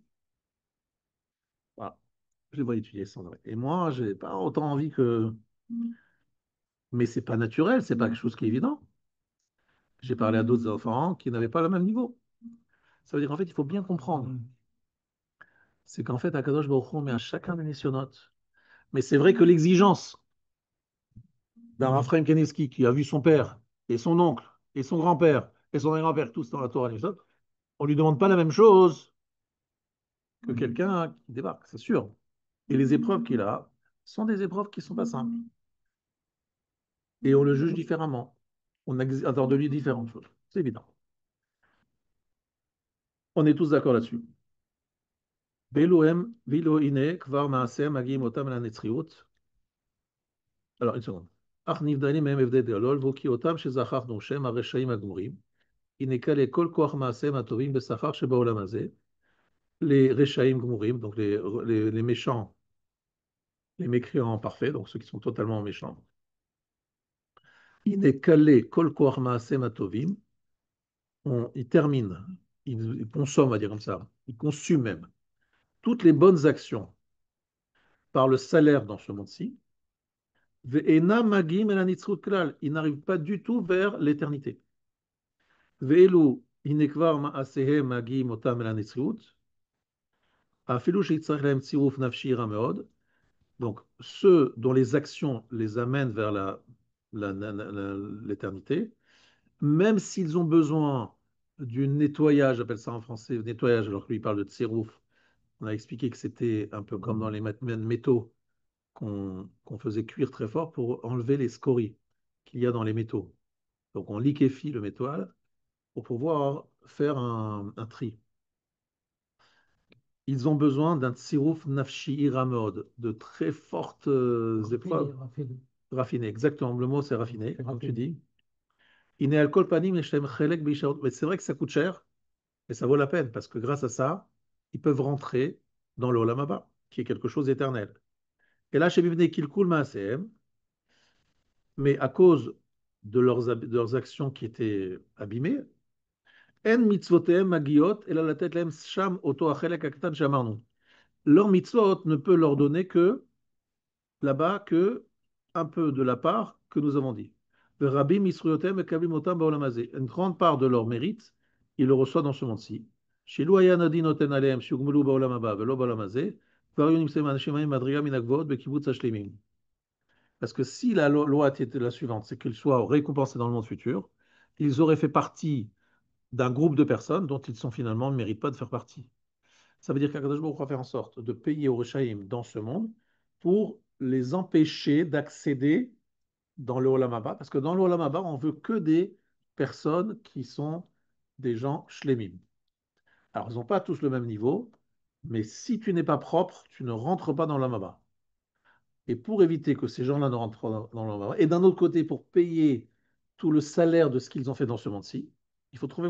voilà, je les vois étudier sans arrêt. Et moi, je n'ai pas autant envie que. Mais c'est pas naturel, c'est pas quelque chose qui est évident. J'ai parlé à d'autres enfants qui n'avaient pas le même niveau. Ça veut dire qu'en fait, il faut bien comprendre. C'est qu'en fait, Akadosh Baruch Hu met à chacun des nationnotes. Mais c'est vrai que l'exigence d'un Raphaël Kanievski qui a vu son père et son oncle et son grand-père et son grand-père tous dans la Torah, on ne lui demande pas la même chose que quelqu'un qui débarque, c'est sûr. Et les épreuves qu'il a sont des épreuves qui ne sont pas simples. Et on le juge différemment. On attend de lui différentes choses. C'est évident. On est tous d'accord là-dessus. Alors, une seconde. Les Rechaim Gmurim, donc les méchants, les mécréants parfaits, donc ceux qui sont totalement méchants. Inekale Kol Koach Maaseh Matovim, ils terminent, ils consomment, on va dire comme ça, ils consument même toutes les bonnes actions par le salaire dans ce monde-ci. Ve'ena Magim El Hanitzrut Klal, ils n'arrivent pas du tout vers l'éternité. Ve'elu Inekvar Maasehem Magim Otam El Hanitzrut, Afilu Sheitzarech Lahem Tziruf Nafshi Ira Meod. Donc, ceux dont les actions les amènent vers l'éternité, même s'ils ont besoin du nettoyage, j'appelle ça en français nettoyage, alors que lui il parle de tsirouf, on a expliqué que c'était un peu comme dans les métaux qu'on faisait cuire très fort pour enlever les scories qu'il y a dans les métaux. Donc on liquéfie le métal pour pouvoir faire un tri. Ils ont besoin d'un tsirouf nafshi iramod, de très fortes épreuves. Raffiné, exactement. Le mot, c'est raffiné, comme tu dis. Mais c'est vrai que ça coûte cher, mais ça vaut la peine, parce que grâce à ça, ils peuvent rentrer dans le Olam Haba, qui est quelque chose d'éternel. Et là, chez Bibne Kilkul Maasehem, mais à cause de leurs actions qui étaient abîmées, En mitzvotehem magiot, et la tête lem sham oto achelek aktan shamarnu. Leur mitzvot ne peut leur donner que là-bas que un peu de la part que nous avons dit. Une grande part de leur mérite, ils le reçoivent dans ce monde-ci. Parce que si la loi était la suivante, c'est qu'ils soient récompensés dans le monde futur, ils auraient fait partie d'un groupe de personnes dont ils sont finalement ne méritent pas de faire partie. Ça veut dire qu'Akadosh Baruch Hu va faire en sorte de payer aux Rechaïm dans ce monde pour les empêcher d'accéder dans le Olam Haba, parce que dans le Olam Haba, on veut que des personnes qui sont des gens shlemim. Alors, ils n'ont pas tous le même niveau, mais si tu n'es pas propre, tu ne rentres pas dans le Olam Haba. Et pour éviter que ces gens-là ne rentrent pas dans le Olam Haba, et d'un autre côté, pour payer tout le salaire de ce qu'ils ont fait dans ce monde-ci, il faut trouver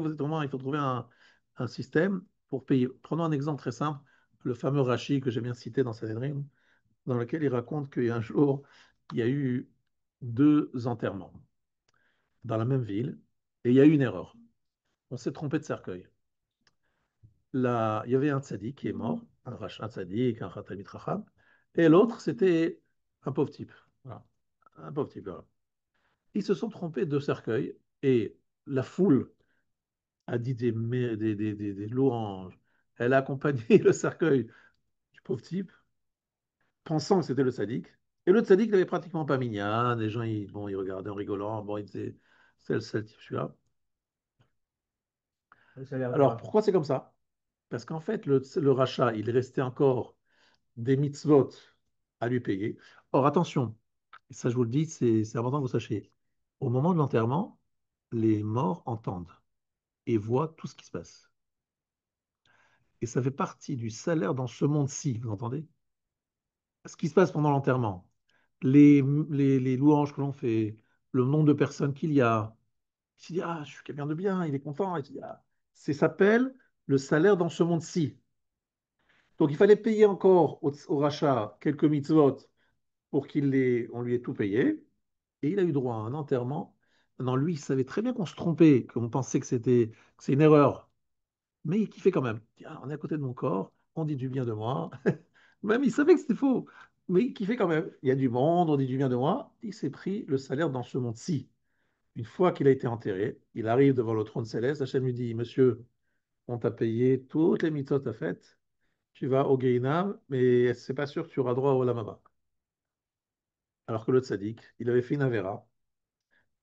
un système pour payer. Prenons un exemple très simple, le fameux Rashi que j'ai bien cité dans Sanhedrin, dans lequel il raconte qu'un jour, il y a eu deux enterrements dans la même ville, et il y a eu une erreur. On s'est trompé de cercueil. Là, il y avait un tzaddik qui est mort, un tzaddik, un Khatamit Racham, et l'autre, c'était un pauvre type. Voilà. Un pauvre type. Voilà. Ils se sont trompés de cercueil, et la foule a dit des louanges. Elle a accompagné le cercueil du pauvre type, pensant que c'était le tzaddik. Et le tzaddik n'avait pratiquement pas minyan. Les gens, bon, ils regardaient en rigolant. Bon, ils disaient, c'est le type, celui-là. Alors, pourquoi c'est comme ça? Parce qu'en fait, le rachat, il est resté encore des mitzvot à lui payer. Or, attention, et ça je vous le dis, c'est important que vous sachiez, au moment de l'enterrement, les morts entendent et voient tout ce qui se passe. Et ça fait partie du salaire dans ce monde-ci, vous entendez? Ce qui se passe pendant l'enterrement, les louanges que l'on fait, le nombre de personnes qu'il y a, il se dit, ah, je suis quelqu'un de bien, il est content, il se dit, ah, ça s'appelle le salaire dans ce monde-ci. Donc il fallait payer encore au rachat quelques mitzvot pour on lui ait tout payé. Et il a eu droit à un enterrement. Maintenant, lui, il savait très bien qu'on se trompait, qu'on pensait que c'est une erreur. Mais il kiffait quand même. Il dit, ah, on est à côté de mon corps, on dit du bien de moi. Même il savait que c'était faux. Mais il kiffait quand même. Il y a du monde, on dit du bien de moi. Il s'est pris le salaire dans ce monde-ci. Une fois qu'il a été enterré, il arrive devant le trône céleste. Hachem lui dit, monsieur, on t'a payé toutes les mitzvot que tu as faites. Tu vas au Gehinam, mais c'est pas sûr que tu auras droit au Olam Haba. Alors que l'autre sadique, il avait fait une avéra,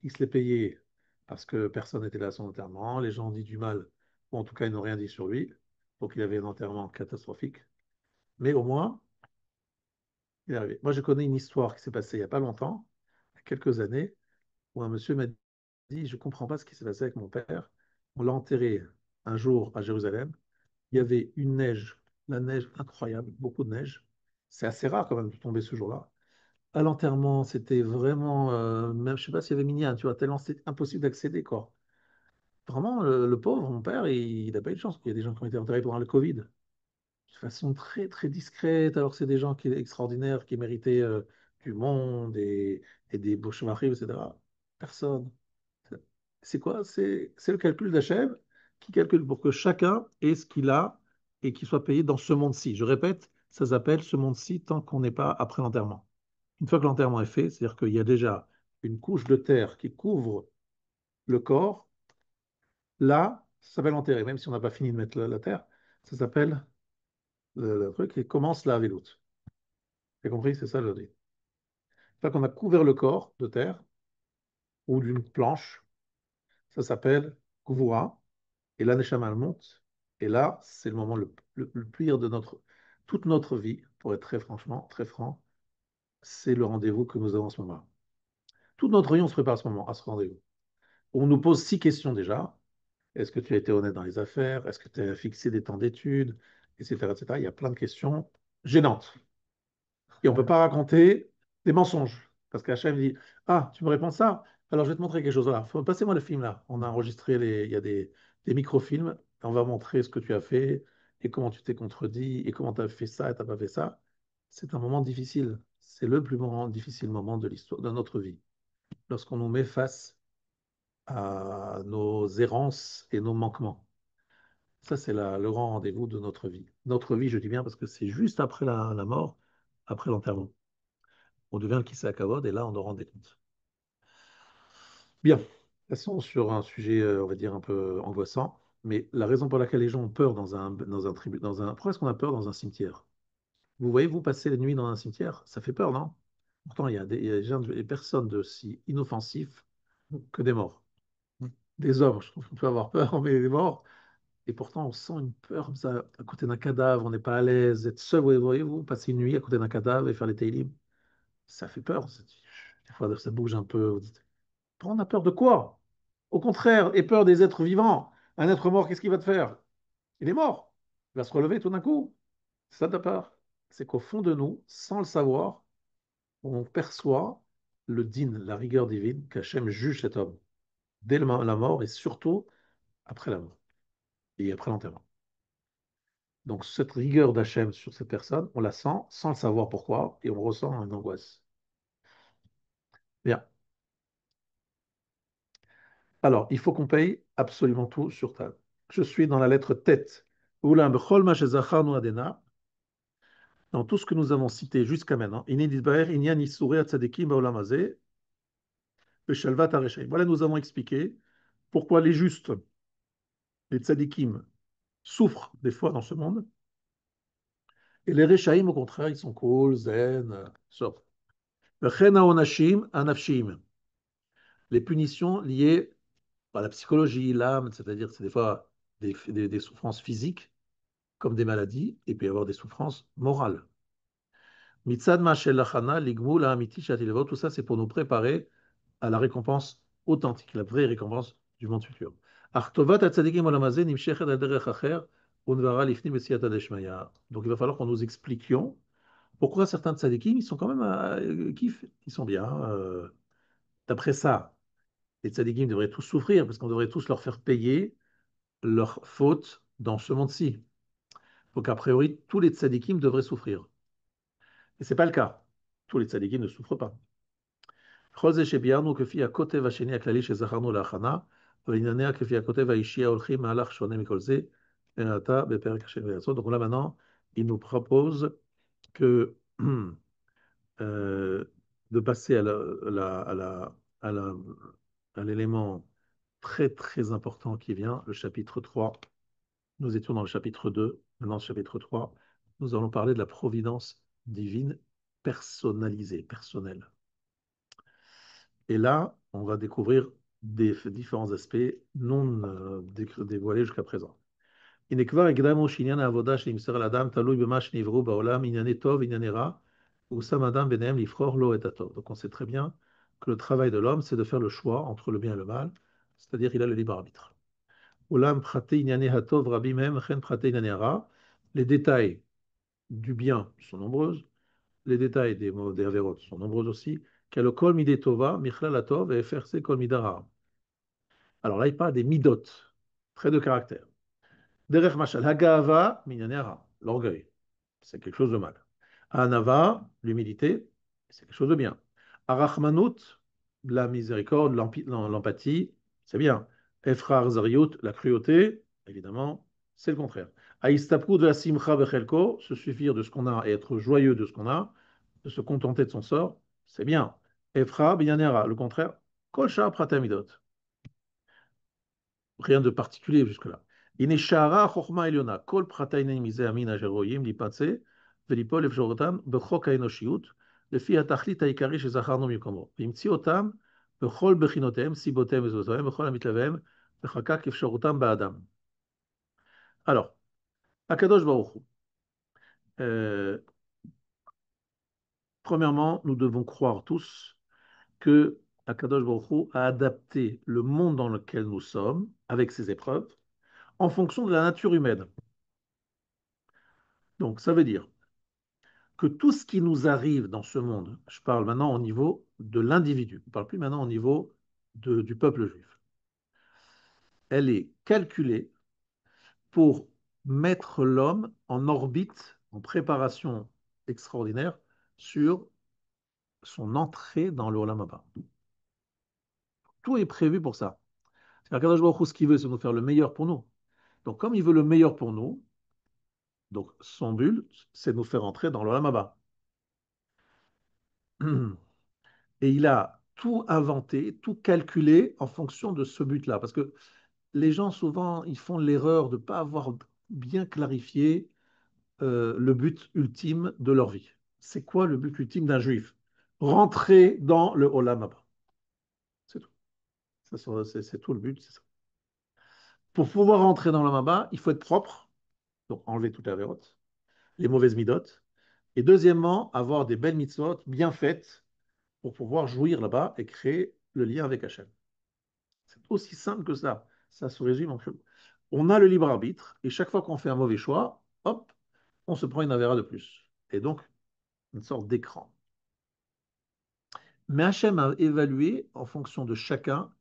il se l'est payé parce que personne n'était là à son enterrement, les gens ont dit du mal, ou en tout cas ils n'ont rien dit sur lui, donc il avait un enterrement catastrophique, mais au moins, il est arrivé. Moi je connais une histoire qui s'est passée il n'y a pas longtemps, il y a quelques années, où un monsieur m'a dit, je ne comprends pas ce qui s'est passé avec mon père, on l'a enterré un jour à Jérusalem, il y avait une neige, la neige incroyable, beaucoup de neige, c'est assez rare quand même de tomber ce jour-là. À l'enterrement, c'était vraiment, même, je sais pas s'il y avait Minyan, tu vois, tellement c'était impossible d'accéder, quoi. Vraiment, le pauvre, mon père, il n'a pas eu de chance. Il y a des gens qui ont été enterrés pendant le Covid, de façon très, très discrète, alors que c'est des gens extraordinaires, qui méritaient du monde et des beaux chemins, etc. Personne. C'est quoi? C'est le calcul d'Hachem qui calcule pour que chacun ait ce qu'il a et qu'il soit payé dans ce monde-ci. Je répète, ça s'appelle ce monde-ci tant qu'on n'est pas après l'enterrement. Une fois que l'enterrement est fait, c'est-à-dire qu'il y a déjà une couche de terre qui couvre le corps, là, ça s'appelle enterrer, même si on n'a pas fini de mettre la terre, ça s'appelle le truc et commence la veloute. Vous avez compris? C'est ça le dit. Une fois qu'on a couvert le corps de terre ou d'une planche, ça s'appelle Kuvura, et là, Neshama elle monte, et là, c'est le moment le pire de toute notre vie, pour être très franchement, très franc, c'est le rendez-vous que nous avons en ce moment. Toute notre vie, on se prépare à ce moment, à ce rendez-vous. On nous pose 6 questions déjà. Est-ce que tu as été honnête dans les affaires? Est-ce que tu as fixé des temps d'études? Etc., etc. Il y a plein de questions gênantes. Et on ne peut pas raconter des mensonges. Parce qu'Hachem dit, ah, tu me réponds ça? Alors je vais te montrer quelque chose. Voilà, passez-moi le film là. On a enregistré, il y a des microfilms. On va montrer ce que tu as fait et comment tu t'es contredit et comment tu as fait ça et tu n'as pas fait ça. C'est un moment difficile. C'est le plus difficile moment de l'histoire de notre vie. Lorsqu'on nous met face à nos errances et nos manquements. Ça, c'est le grand rendez-vous de notre vie. Notre vie, je dis bien, parce que c'est juste après la mort, après l'enterrement. On devient le Kissé Kavod et là, on nous rend des comptes. Bien, passons sur un sujet, on va dire, un peu angoissant. Mais la raison pour laquelle les gens ont peur pourquoi est-ce qu'on a peur dans un cimetière? Vous voyez, vous passer la nuit dans un cimetière, ça fait peur, non? Pourtant, il y a des personnes de si inoffensifs que des morts. Des hommes, je trouve qu'on peut avoir peur, mais des morts. Et pourtant, on sent une peur comme ça, à côté d'un cadavre, on n'est pas à l'aise, être seul, voyez-vous, passer une nuit à côté d'un cadavre et faire les télim, ça fait peur. Des fois, ça bouge un peu. Vous dites, on a peur de quoi? Au contraire, aie peur des êtres vivants. Un être mort, qu'est-ce qu'il va te faire? Il est mort. Il va se relever tout d'un coup. C'est ça ta peur. C'est qu'au fond de nous, sans le savoir, on perçoit le din, la rigueur divine, qu'Hachem juge cet homme dès la mort et surtout après la mort et après l'enterrement. Donc cette rigueur d'Hachem sur cette personne, on la sent sans le savoir pourquoi, et on ressent une angoisse. Bien. Alors, il faut qu'on paye absolument tout sur table. Je suis dans la lettre tête. Oulam b'chol ma shezacharnu adena. Dans tout ce que nous avons cité jusqu'à maintenant, inyan isurei tzadikim ba'olam hazeh, v'shalvat hareshaim. Voilà, nous avons expliqué pourquoi les justes, les tzadikim, souffrent des fois dans ce monde, et les reshaim, au contraire, ils sont cool, zen, soft. V'chen ha'onashim anafshim. Les punitions liées à la psychologie, l'âme, c'est-à-dire c'est des fois des souffrances physiques comme des maladies, et puis avoir des souffrances morales. Mitzad ma'ashel lachana, ligmul ha'amiti shatilevot, tout ça c'est pour nous préparer à la récompense authentique, la vraie récompense du monde futur. Artovat atzadikim olamazé nimshechet aderech acher, unvara lifni b'siyata deshmaya. Donc il va falloir qu'on nous expliquions pourquoi certains tzadikim, ils sont quand même kiff, ils sont bien. D'après ça, les tzadikim devraient tous souffrir parce qu'on devrait tous leur faire payer leurs fautes dans ce monde-ci. Donc a priori, tous les tzadikim devraient souffrir. Et ce n'est pas le cas. Tous les tzadikim ne souffrent pas. כל זה שביארנו כפי הכותב השני הכללי שזכרנו להכנה, וענייניה כפי הכותב האישי ההולכים מהלך שונה מכל זה, עתה בפרק השני ויעצות. Donc là maintenant, il nous propose que de passer à l'élément très très important qui vient, le chapitre 3. Nous étions dans le chapitre 2, maintenant le chapitre 3. Nous allons parler de la providence divine personnalisée, personnelle. Et là, on va découvrir des différents aspects non dévoilés jusqu'à présent. Donc on sait très bien que le travail de l'homme, c'est de faire le choix entre le bien et le mal, c'est-à-dire qu'il a le libre arbitre. Les détails du bien sont nombreux, les détails des avérotes sont nombreux aussi. Alors là, il parle des midot, traits de caractère. Derech mashal, hagava, minyanera, l'orgueil, c'est quelque chose de mal. Anava, l'humilité, c'est quelque chose de bien. Arachmanut, la miséricorde, l'empathie, c'est bien. Efrar zariut, la cruauté, évidemment, c'est le contraire. Aïstapku de la simcha bechelko, se suffire de ce qu'on a et être joyeux de ce qu'on a, de se contenter de son sort, c'est bien. Efra binyanera, le contraire. Kol shar pratamidot. Rien de particulier jusque-là. Ineshara chokma eliona, kol pratainen mize amin ajeroyim lipatse, velipol efshorotam, bechok haenoshiut, לפי התכלית העיקרי שזכרנו במקומו, והמציא אותם בכל בחינותיהם, סיבותיהם וזבותיהם, בכל המתלוויהם, וחקק אפשרותם באדם. Alors, Akadosh Baruch Hu. Premièrement, nous devons croire tous que Akadosh Baruch Hu a adapté le monde dans lequel nous sommes, avec ses épreuves, en fonction de la nature humaine. Donc, ça veut dire que tout ce qui nous arrive dans ce monde, je parle maintenant au niveau de l'individu, je ne parle plus maintenant au niveau du peuple juif, elle est calculée pour mettre l'homme en orbite, en préparation extraordinaire sur son entrée dans le Olam Haba. Tout est prévu pour ça. Kadosh Baruch Hu, ce qu'il veut, c'est nous faire le meilleur pour nous. Donc, comme il veut le meilleur pour nous, donc son but, c'est de nous faire entrer dans le Olam Haba. Et il a tout inventé, tout calculé en fonction de ce but-là. Parce que les gens, souvent, ils font l'erreur de ne pas avoir bien clarifié le but ultime de leur vie. C'est quoi le but ultime d'un juif? Rentrer dans le Olam Haba. C'est tout. C'est tout le but, c'est ça. Pour pouvoir rentrer dans le Olam Haba, il faut être propre, donc enlever toutes les avérotes, les mauvaises midotes. Et deuxièmement, avoir des belles mitzvot bien faites pour pouvoir jouir là-bas et créer le lien avec Hachem. C'est aussi simple que ça. Ça se résume en quelque chose. On a le libre arbitre et chaque fois qu'on fait un mauvais choix, hop, on se prend une avéra de plus. Et donc, une sorte d'écran. Mais Hachem a évalué en fonction de chacun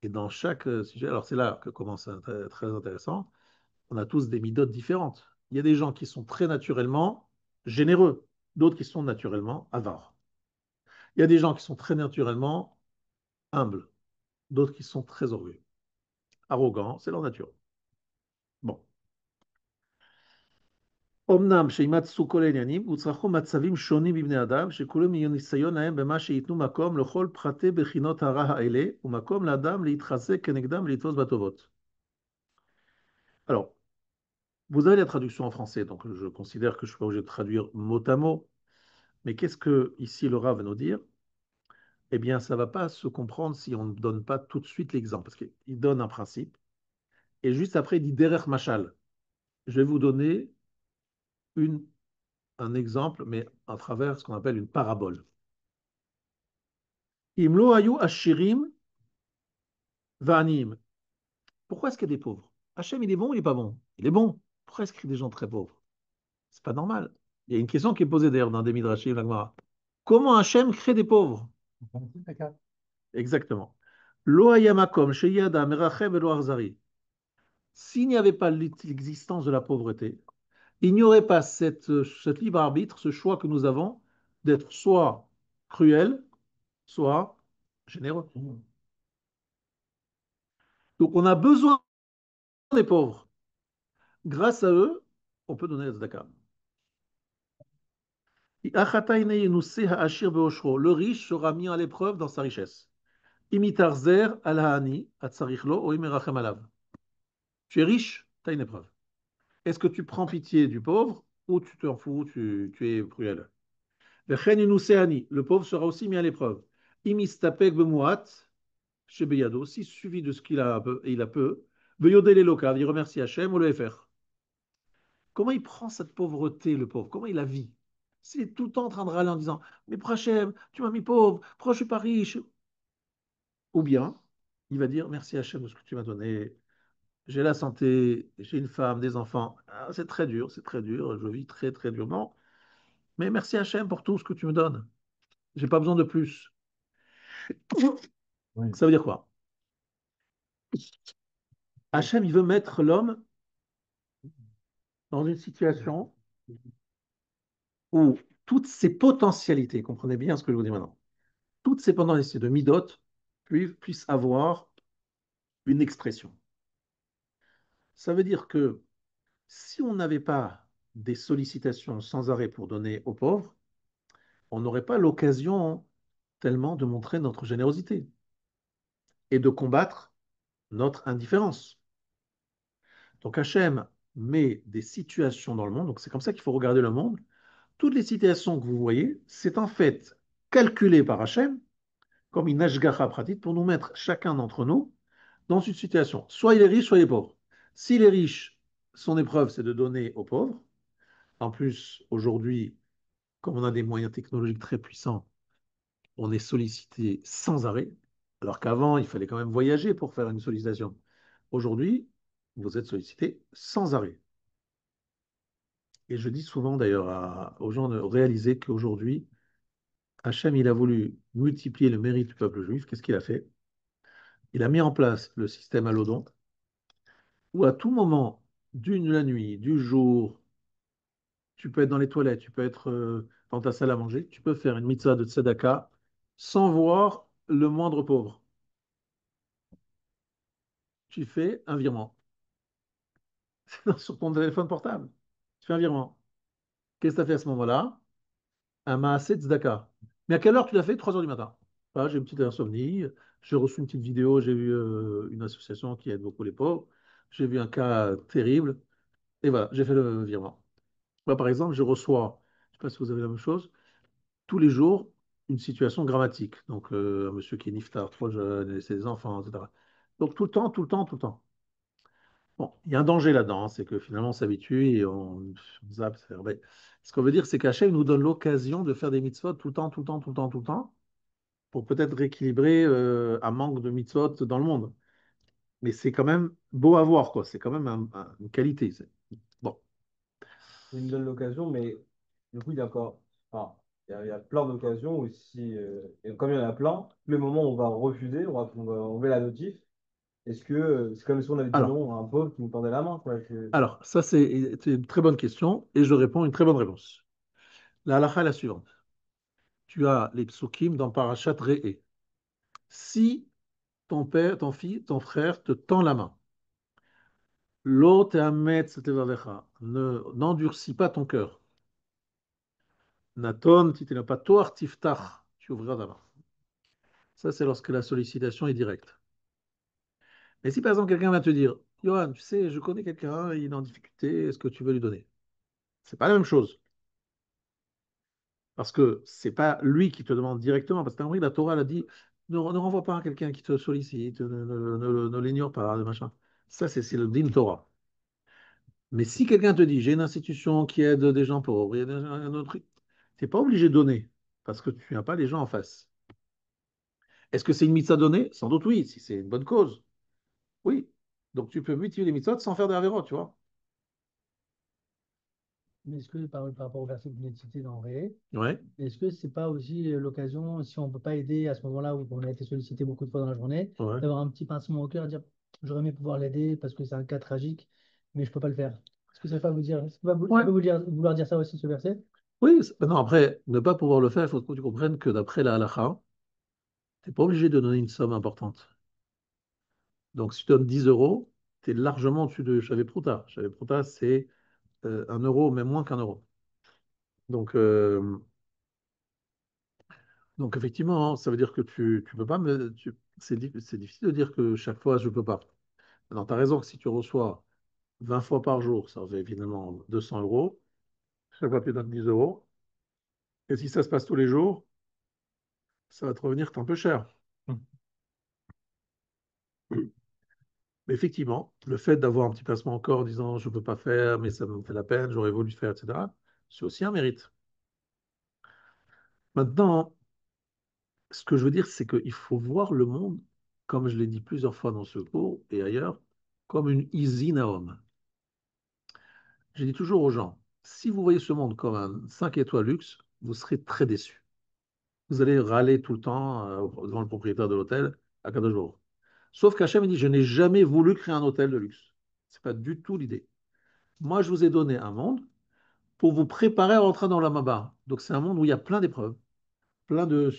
et dans chaque sujet. Alors c'est là que commence à être très intéressant. On a tous des midotes différentes. Il y a des gens qui sont très naturellement généreux, d'autres qui sont naturellement avares. Il y a des gens qui sont très naturellement humbles, d'autres qui sont très orgueilleux. Arrogants, c'est leur nature. Bon. אמנם שימצאו כל העניינים, הוצרכו מצבים שונים בבני אדם, שכולם יהיו ניסיון להם במה שייתנו מקום לכל פרטי בחינות הרע האלה, ומקום לאדם להתחזק כנגדם ולתפוס בטובות. Alors, vous avez la traduction en français, donc je considère que je ne suis pas obligé de traduire mot à mot, mais qu'est-ce que ici le Rav va nous dire? Eh bien, ça ne va pas se comprendre si on ne donne pas tout de suite l'exemple, parce qu'il donne un principe, et juste après, il dit Derech Machal. Je vais vous donner une un exemple, mais à travers ce qu'on appelle une parabole. Imlo ayu ashirim va'anim. Pourquoi est-ce qu'il y a des pauvres? Hachem, il est bon ou il n'est pas bon? Il est bon. Pourquoi est-ce qu'il y a des gens très pauvres? C'est pas normal. Il y a une question qui est posée d'ailleurs dans des Midrashim, la Gemara. Comment Hachem crée des pauvres? Exactement. Lo hayamakom sheyada merachem velo arzari. S'il n'y avait pas l'existence de la pauvreté, il n'y aurait pas cette libre arbitre, ce choix que nous avons d'être soit cruel, soit généreux. Donc on a besoin des pauvres. Grâce à eux, on peut donner la tzedaka. Le riche sera mis à l'épreuve dans sa richesse. Imitarzer al-Hani, atzarichlo, ou imerachem alav. Tu es riche, tu as une épreuve. Est-ce que tu prends pitié du pauvre ou tu t'en fous, tu es cruel? Le pauvre sera aussi mis à l'épreuve. Imistapek bemuat, chez Beyado, s'il suffit de ce qu'il a peu, et il a peu, Beyodé les locav, il remercie Hachem ou le FR. Comment il prend cette pauvreté, le pauvre? Comment il la vit? S'il est tout le temps en train de râler en disant mais pourquoi Hachem, tu m'as mis pauvre, pourquoi je suis pas riche? Ou bien, il va dire merci Hachem de ce que tu m'as donné. J'ai la santé, j'ai une femme, des enfants. Ah, c'est très dur, je vis très très durement. Mais merci Hachem pour tout ce que tu me donnes. J'ai pas besoin de plus. Oui. Ça veut dire quoi? Hachem, il veut mettre l'homme dans une situation où toutes ses potentialités, comprenez bien ce que je vous dis maintenant, toutes ces potentialités de midot puissent avoir une expression. Ça veut dire que si on n'avait pas des sollicitations sans arrêt pour donner aux pauvres, on n'aurait pas l'occasion tellement de montrer notre générosité et de combattre notre indifférence. Donc Hachem met des situations dans le monde, donc c'est comme ça qu'il faut regarder le monde. Toutes les situations que vous voyez, c'est en fait calculé par Hachem comme une ashgacha pratique pour nous mettre chacun d'entre nous dans une situation. Soit il est riche, soit il est pauvre. S'il est riche, son épreuve, c'est de donner aux pauvres. En plus, aujourd'hui, comme on a des moyens technologiques très puissants, on est sollicité sans arrêt, alors qu'avant, il fallait quand même voyager pour faire une sollicitation. Aujourd'hui, vous êtes sollicité sans arrêt. Et je dis souvent d'ailleurs aux gens de réaliser qu'aujourd'hui, Hachem, il a voulu multiplier le mérite du peuple juif. Qu'est-ce qu'il a fait? Il a mis en place le système Allodon, où à tout moment, la nuit, du jour, tu peux être dans les toilettes, tu peux être dans ta salle à manger, tu peux faire une mitzvah de tzedaka sans voir le moindre pauvre. Tu fais un virement sur ton téléphone portable. Tu fais un virement. Qu'est-ce que tu as fait à ce moment-là? Un maaseh tzedaka. Mais à quelle heure tu l'as fait? 3 heures du matin. Ah, j'ai une petite insomnie, j'ai reçu une petite vidéo, j'ai vu une association qui aide beaucoup les pauvres, j'ai vu un cas terrible, et voilà, j'ai fait le virement. Moi, par exemple, je reçois, je ne sais pas si vous avez la même chose, tous les jours une situation dramatique. Donc, un monsieur qui est niftar, trop jeune, et ses enfants, etc. Donc, tout le temps, tout le temps, tout le temps. Bon, il y a un danger là-dedans, hein, c'est que finalement on s'habitue et on zappe. Mais ce qu'on veut dire, c'est qu'Hachem nous donne l'occasion de faire des mitzvot tout le temps, tout le temps, tout le temps, tout le temps, pour peut-être rééquilibrer un manque de mitzvot dans le monde. Mais c'est quand même beau à voir, quoi. C'est quand même une qualité. Bon. Il me donne l'occasion, mais du coup, il y a encore. Enfin, il y a plein d'occasions aussi. Et comme il y en a plein, tous les moments où on va refuser, on va enlever la notif. Est-ce que c'est comme si on avait dit Alors, non à un pauvre qui nous tendait la main, quoi. alors, ça c'est une très bonne question et je réponds une très bonne réponse. La halakha est la suivante. Tu as les psukim dans Parashat Re'eh. Si ton père, ton fils, ton frère te tend la main, lo te'ametz levavecha, n'endurcis pas ton cœur. Naton titenapator tiftach, tu ouvriras ta main. Ça, c'est lorsque la sollicitation est directe. Mais si par exemple quelqu'un va te dire, Johan, tu sais, je connais quelqu'un, il est en difficulté, est-ce que tu veux lui donner? C'est pas la même chose. Parce que c'est pas lui qui te demande directement. Parce que compris, la Torah elle a dit, ne renvoie pas à quelqu'un qui te sollicite, ne l'ignore pas, machin. Ça, c'est le din Torah. Mais si quelqu'un te dit, j'ai une institution qui aide des gens pauvres, il y a un autre truc, tu n'es pas obligé de donner, parce que tu n'as pas les gens en face. Est-ce que c'est une mitzvah donnée? Sans doute oui, si c'est une bonne cause. Oui. Donc tu peux multiplier les mitzvot sans faire de avéro, tu vois. Mais est-ce que par rapport au verset que vous venez de citer dans Ré, Ouais, est-ce que c'est pas aussi l'occasion, si on ne peut pas aider à ce moment-là où on a été sollicité beaucoup de fois dans la journée, ouais. d'avoir un petit pincement au cœur et dire j'aurais aimé pouvoir l'aider parce que c'est un cas tragique, mais je ne peux pas le faire. Est-ce que ça ne pas vous dire, ça Ouais. peut vouloir dire ça aussi, ce verset? Oui, non, après, ne pas pouvoir le faire, il faut que tu comprennes que d'après la halakha, tu n'es pas obligé de donner une somme importante. Donc si tu donnes 10 euros, tu es largement au-dessus de Chavé Prouta. Chavé Prouta, c'est 1 euro, même moins qu'1 euro. Donc, donc effectivement, ça veut dire que tu peux pas c'est difficile de dire que chaque fois je peux pas. Non, tu as raison que si tu reçois 20 fois par jour, ça fait finalement 200 euros. Chaque fois tu donnes 10 euros. Et si ça se passe tous les jours, ça va te revenir un peu cher. Mais effectivement, le fait d'avoir un petit placement encore en disant je ne peux pas faire, mais ça me fait la peine, j'aurais voulu faire, etc., c'est aussi un mérite. Maintenant, ce que je veux dire, c'est qu'il faut voir le monde, comme je l'ai dit plusieurs fois dans ce cours et ailleurs, comme une usine à hommes. Je dis toujours aux gens, si vous voyez ce monde comme un 5 étoiles luxe, vous serez très déçus. Vous allez râler tout le temps devant le propriétaire de l'hôtel à Kadosh Baruch. Sauf qu'Hachem dit, je n'ai jamais voulu créer un hôtel de luxe. Ce n'est pas du tout l'idée. Moi, je vous ai donné un monde pour vous préparer à rentrer dans la Maba. Donc c'est un monde où il y a plein d'épreuves, plein de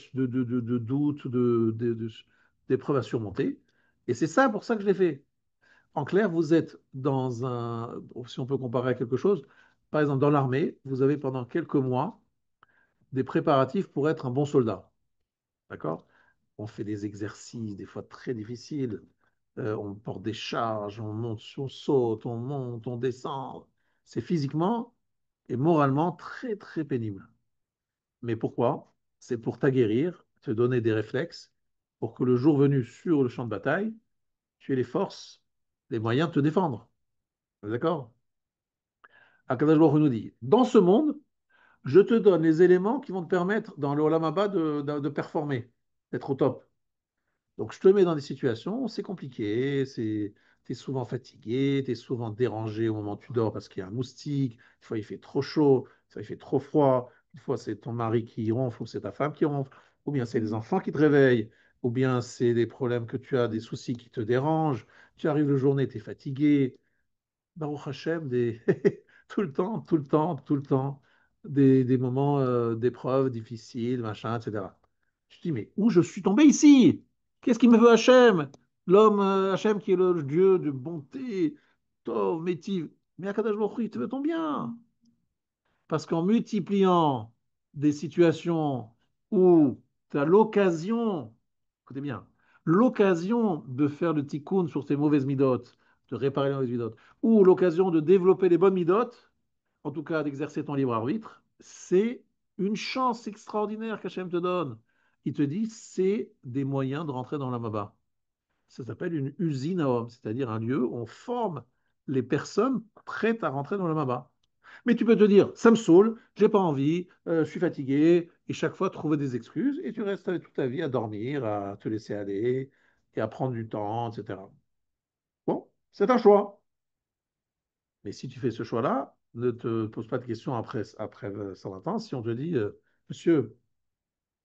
doutes, d'épreuves à surmonter. Et c'est ça pour ça que je l'ai fait. En clair, vous êtes dans un, si on peut comparer à quelque chose, par exemple dans l'armée, vous avez pendant quelques mois des préparatifs pour être un bon soldat. D'accord? On fait des exercices, des fois très difficiles. On porte des charges, on monte, on saute, on monte, on descend. C'est physiquement et moralement très, très pénible. Mais pourquoi? C'est pour t'aguerrir, te donner des réflexes, pour que le jour venu sur le champ de bataille, tu aies les forces, les moyens de te défendre. D'accord? Akadosh Baruch Hu nous dit, dans ce monde, je te donne les éléments qui vont te permettre, dans le Olam Haba, de performer, d'être au top. Donc, je te mets dans des situations, c'est compliqué, tu es souvent fatigué, tu es souvent dérangé au moment où tu dors parce qu'il y a un moustique, une fois il fait trop chaud, une fois il fait trop froid, une fois c'est ton mari qui ronfle ou c'est ta femme qui ronfle, ou bien c'est les enfants qui te réveillent, ou bien c'est des problèmes que tu as, des soucis qui te dérangent, tu arrives le journée, tu es fatigué, Baruch Hashem, tout le temps, tout le temps, tout le temps, des moments d'épreuves difficiles, machin, etc. Je dis, mais où je suis tombé ici? Qu'est-ce qu'il me veut Hachem? L'homme Hachem qui est le Dieu de bonté, Tov, Métiv. Mais Akadosh Baruch Hu, il te veut ton bien. Parce qu'en multipliant des situations où tu as l'occasion, écoutez bien, l'occasion de faire le tikkun sur tes mauvaises midotes, de réparer les mauvaises midotes, ou l'occasion de développer les bonnes midotes, en tout cas d'exercer ton libre arbitre, c'est une chance extraordinaire qu'Hachem te donne. Il te dit, c'est des moyens de rentrer dans la Maba. Ça s'appelle une usine à hommes, c'est-à-dire un lieu où on forme les personnes prêtes à rentrer dans la Maba. Mais tu peux te dire, ça me saoule, j'ai pas envie, je suis fatigué, et chaque fois trouver des excuses, et tu restes toute ta vie à dormir, à te laisser aller, et à prendre du temps, etc. Bon, c'est un choix. Mais si tu fais ce choix-là, ne te pose pas de questions après 120 ans si on te dit, monsieur,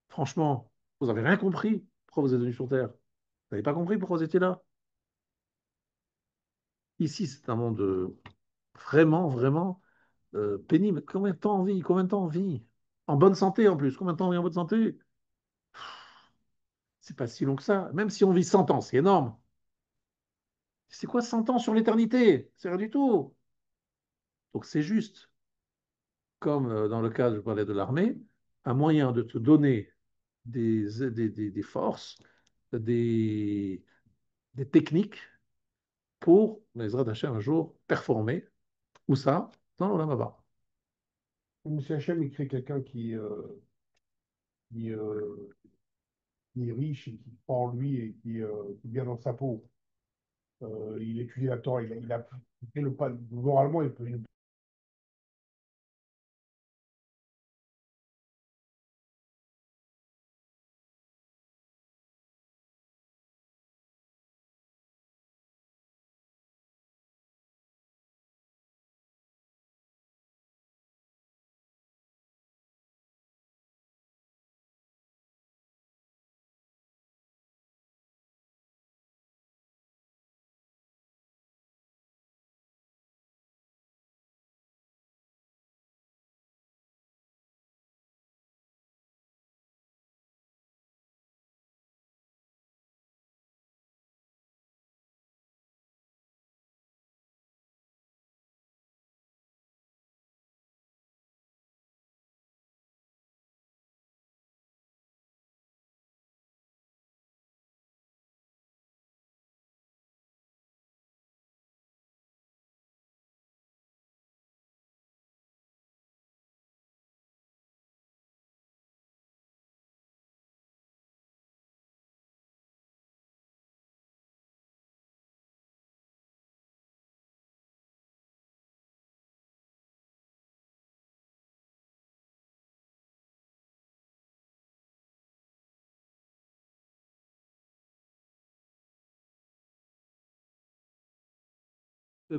franchement, vous n'avez rien compris pourquoi vous êtes venu sur Terre. Vous n'avez pas compris pourquoi vous étiez là. Ici, c'est un monde vraiment, vraiment pénible. Combien de temps on vit? Combien de temps on vit? En bonne santé en plus. Combien de temps on vit en bonne santé? C'est pas si long que ça. Même si on vit 100 ans, c'est énorme. C'est quoi 100 ans sur l'éternité? C'est rien du tout. Donc c'est juste, comme dans le cas, je parlais de l'armée, un moyen de te donner des forces, des, des techniques pour, Ezrat Hachem, un jour, performer. Où ça? Dans l'Olam Haba. Monsieur Hachem, il crée quelqu'un qui, qui est riche et qui croit en lui et qui est bien dans sa peau. Il étudie la Torah, il a fait le pas, moralement, il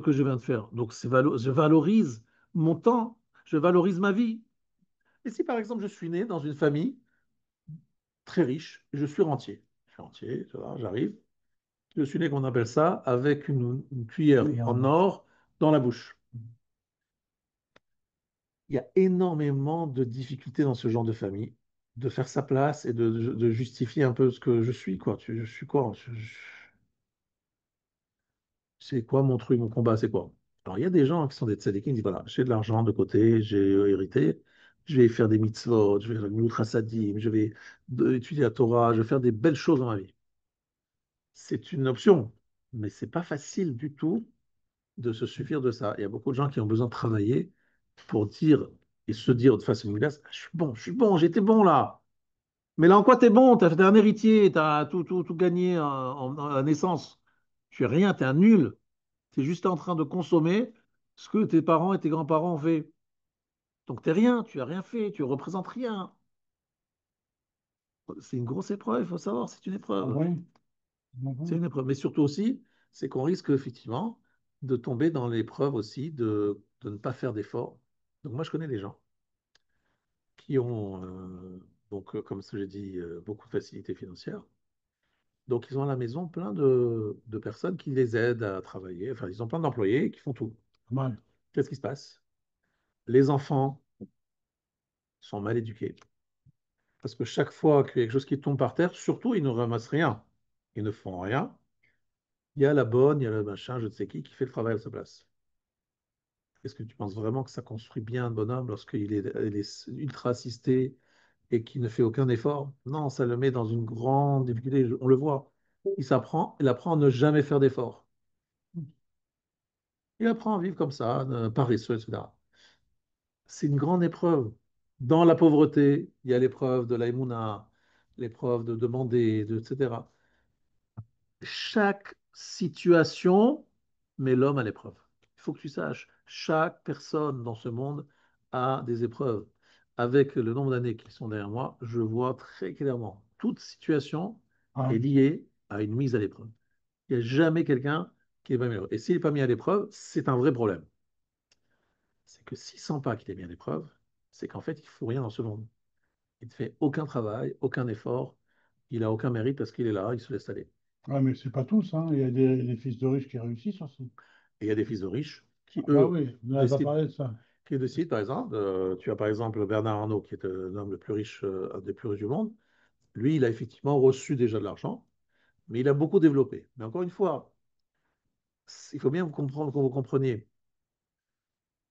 que je viens de faire. Donc, je valorise mon temps, je valorise ma vie. Et si par exemple je suis né dans une famille très riche, je suis rentier. Je suis rentier, tu vois, j'arrive. Je suis né, qu'on appelle ça, avec une cuillère Oui, en or dans la bouche. Il y a énormément de difficultés dans ce genre de famille, de faire sa place et de justifier un peu ce que je suis, quoi. Je suis quoi? C'est quoi mon truc, mon combat, c'est quoi? Alors, il y a des gens qui sont des tzaddikim qui disent, voilà, j'ai de l'argent de côté, j'ai hérité, je vais faire des mitzvot, je vais faire des chassadim, je vais étudier la Torah, je vais faire des belles choses dans ma vie. C'est une option, mais c'est pas facile du tout de se suffire de ça. Il y a beaucoup de gens qui ont besoin de travailler pour dire et se dire de façon immédiate, je suis bon, j'étais bon là. Mais là en quoi t'es bon? T'es un héritier, t'as tout gagné en naissance. Tu es rien, t'es un nul. Tu es juste en train de consommer ce que tes parents et tes grands-parents ont fait. Donc t'es rien, tu as rien fait, tu représentes rien. C'est une grosse épreuve, il faut savoir, c'est une ah épreuve. oui, C'est mhm. une épreuve. Mais surtout aussi, c'est qu'on risque effectivement de tomber dans l'épreuve aussi de ne pas faire d'efforts. Donc moi, je connais des gens qui ont, comme j'ai dit, beaucoup de facilités financières. Donc ils ont à la maison plein de personnes qui les aident à travailler. Enfin, ils ont plein d'employés qui font tout. Pas mal. Qu'est-ce qui se passe? Les enfants sont mal éduqués. Parce que chaque fois qu'il y a quelque chose qui tombe par terre, surtout, ils ne ramassent rien. Ils ne font rien. Il y a la bonne, il y a le machin, je ne sais qui fait le travail à sa place. Est-ce que tu penses vraiment que ça construit bien un bonhomme lorsqu'il est ultra assisté et qu'il ne fait aucun effort? Non, ça le met dans une grande difficulté. On le voit. Il apprend à ne jamais faire d'efforts. Il apprend à vivre comme ça, paresseux, etc. C'est une grande épreuve. Dans la pauvreté, il y a l'épreuve de l'aïmouna, l'épreuve de demander, etc. Chaque situation met l'homme à l'épreuve. Il faut que tu saches, chaque personne dans ce monde a des épreuves. Avec le nombre d'années qui sont derrière moi, je vois très clairement, toute situation Ah, est liée à une mise à l'épreuve. Il n'y a jamais quelqu'un qui n'est pas mis à l'épreuve. Et s'il n'est pas mis à l'épreuve, c'est un vrai problème. C'est que s'il ne sent pas qu'il est mis à l'épreuve, c'est qu'en fait, il ne faut rien dans ce monde. Il ne fait aucun travail, aucun effort, il n'a aucun mérite parce qu'il est là, il se laisse aller. ouais, mais c'est pas tous, hein. Il y a des fils de riches qui réussissent aussi. Et il y a des fils de riches qui, Ah bah eux, oui, on n'avait pas décident, parlé de ça. par exemple, tu as par exemple Bernard Arnault, qui est l'homme le plus riche, un des plus riches du monde. Lui, il a effectivement reçu déjà de l'argent, mais il a beaucoup développé. Mais encore une fois, il faut bien vous comprendre, que vous compreniez.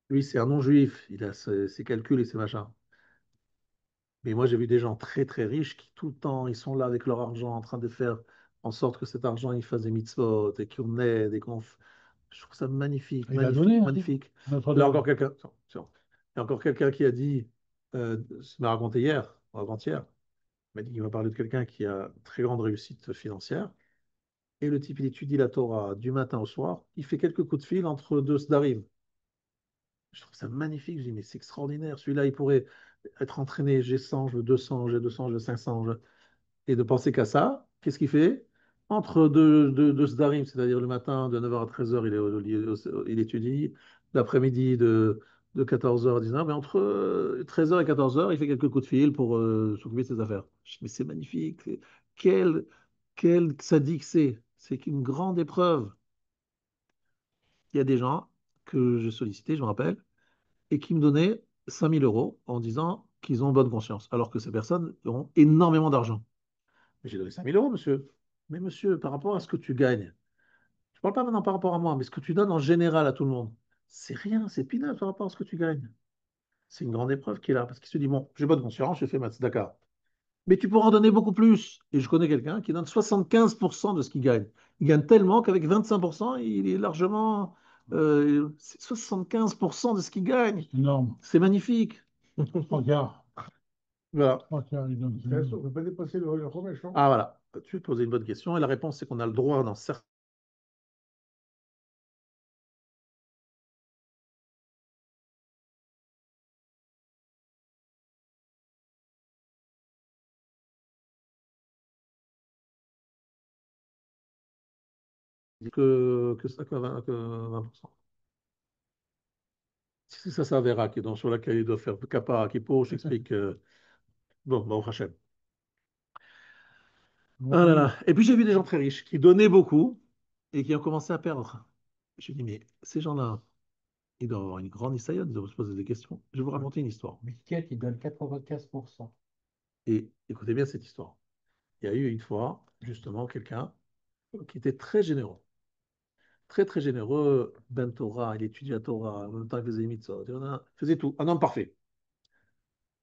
Lui, c'est un non-juif, il a ses calculs et ses machins. Mais moi, j'ai vu des gens très très riches qui tout le temps, ils sont là avec leur argent en train de faire en sorte que cet argent, il fasse des mitzvot et qu'on aide et qu'on... Je trouve ça magnifique, Il a magnifique, donné hein, magnifique. à Là encore Notre-Dame. quelqu'un, tiens, tiens. Il y a encore quelqu'un qui a dit, ce m'a raconté hier, ou avant-hier, il m'a dit qu'il m'a parlé de quelqu'un qui a une très grande réussite financière. et le type, il étudie la Torah du matin au soir, il fait quelques coups de fil entre deux sdarim. Je trouve ça magnifique, je dis, mais c'est extraordinaire. Celui-là, il pourrait être entraîné G100, je veux 200, G200, G500, et de penser qu'à ça, qu'est-ce qu'il fait? Entre deux sdarim, c'est-à-dire le matin de 9h à 13h, il étudie, l'après-midi de 14h à 19h, mais entre 13h et 14h, il fait quelques coups de fil pour s'occuper de ses affaires. Je dis, mais c'est magnifique, quel, quel sadique c'est qu'une grande épreuve. Il y a des gens que j'ai sollicités, je me rappelle, et qui me donnaient 5000 euros en disant qu'ils ont bonne conscience, alors que ces personnes ont énormément d'argent. Mais j'ai donné 5000 euros, monsieur. Mais monsieur, par rapport à ce que tu gagnes, je ne parle pas maintenant par rapport à moi, mais ce que tu donnes en général à tout le monde, c'est rien, c'est peanuts par rapport à ce que tu gagnes. C'est une grande épreuve qui est là, parce qu'il se dit, bon, j'ai bonne conscience, j'ai fait maths, d'accord. Mais tu pourras en donner beaucoup plus. Et je connais quelqu'un qui donne 75% de ce qu'il gagne. Il gagne tellement qu'avec 25%, il est largement... c'est 75% de ce qu'il gagne. Énorme. C'est magnifique. Trois quarts. Voilà. Trois quarts, il donne. On ne peut pas dépasser le Romesh, hein. Ah voilà, tu posais une bonne question. Et la réponse, c'est qu'on a le droit dans certains... que ça, que 20%. Si ça s'avéra que sur laquelle il doit faire kappa, kippo, je t'explique. Bon, bon, Hachem. Ah là là. Et puis j'ai vu des gens très riches qui donnaient beaucoup et qui ont commencé à perdre. Je me dis, mais ces gens-là, ils doivent avoir une grande isaïe, ils doivent se poser des questions. Je vais vous raconter une histoire. Biquette, il donne 95%. Et écoutez bien cette histoire. Il y a eu une fois, justement, quelqu'un qui était très généreux. Très, très généreux. Ben Torah, il étudiait la Torah, en même temps il faisait les mitzvot, il faisait tout. Un homme parfait.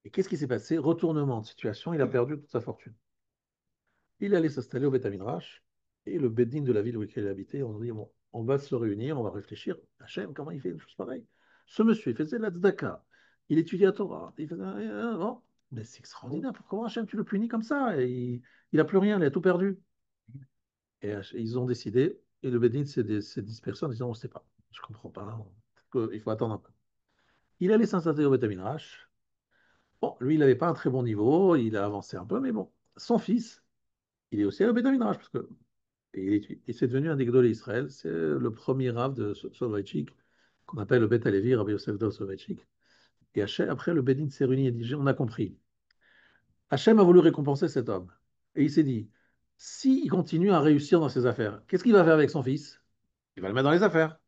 Et qu'est-ce qui s'est passé? Retournement de situation, il a perdu toute sa fortune. Il allait s'installer au Beth Midrash et le Beddin de la ville où il habitait, on dit, bon, on va se réunir, on va réfléchir. Hachem, comment il fait une chose pareille? Ce monsieur, il faisait la tzedaka, il étudiait la Torah, il faisait... bon, mais c'est extraordinaire, pourquoi Hachem, tu le punis comme ça? Et il n'a plus rien, il a tout perdu. Et ils ont décidé, et le Beddin s'est dispersé en disant, on ne sait pas, je ne comprends pas, il faut attendre un peu. Il allait s'installer au Beth Midrash. Bon, lui, il n'avait pas un très bon niveau, il a avancé un peu, mais bon, son fils, il est aussi à au Beth Midrash, parce que et c'est devenu un des Gdolé Israël. C'est le premier rave de Soloveitchik, qu'on appelle le Bet Alevi, Rabbi Yosef Dov Soloveitchik. Et après, le Bédine s'est réuni et dit, on a compris. Hachem a voulu récompenser cet homme. Et il s'est dit, s'il continue à réussir dans ses affaires, qu'est-ce qu'il va faire avec son fils? Il va le mettre dans les affaires.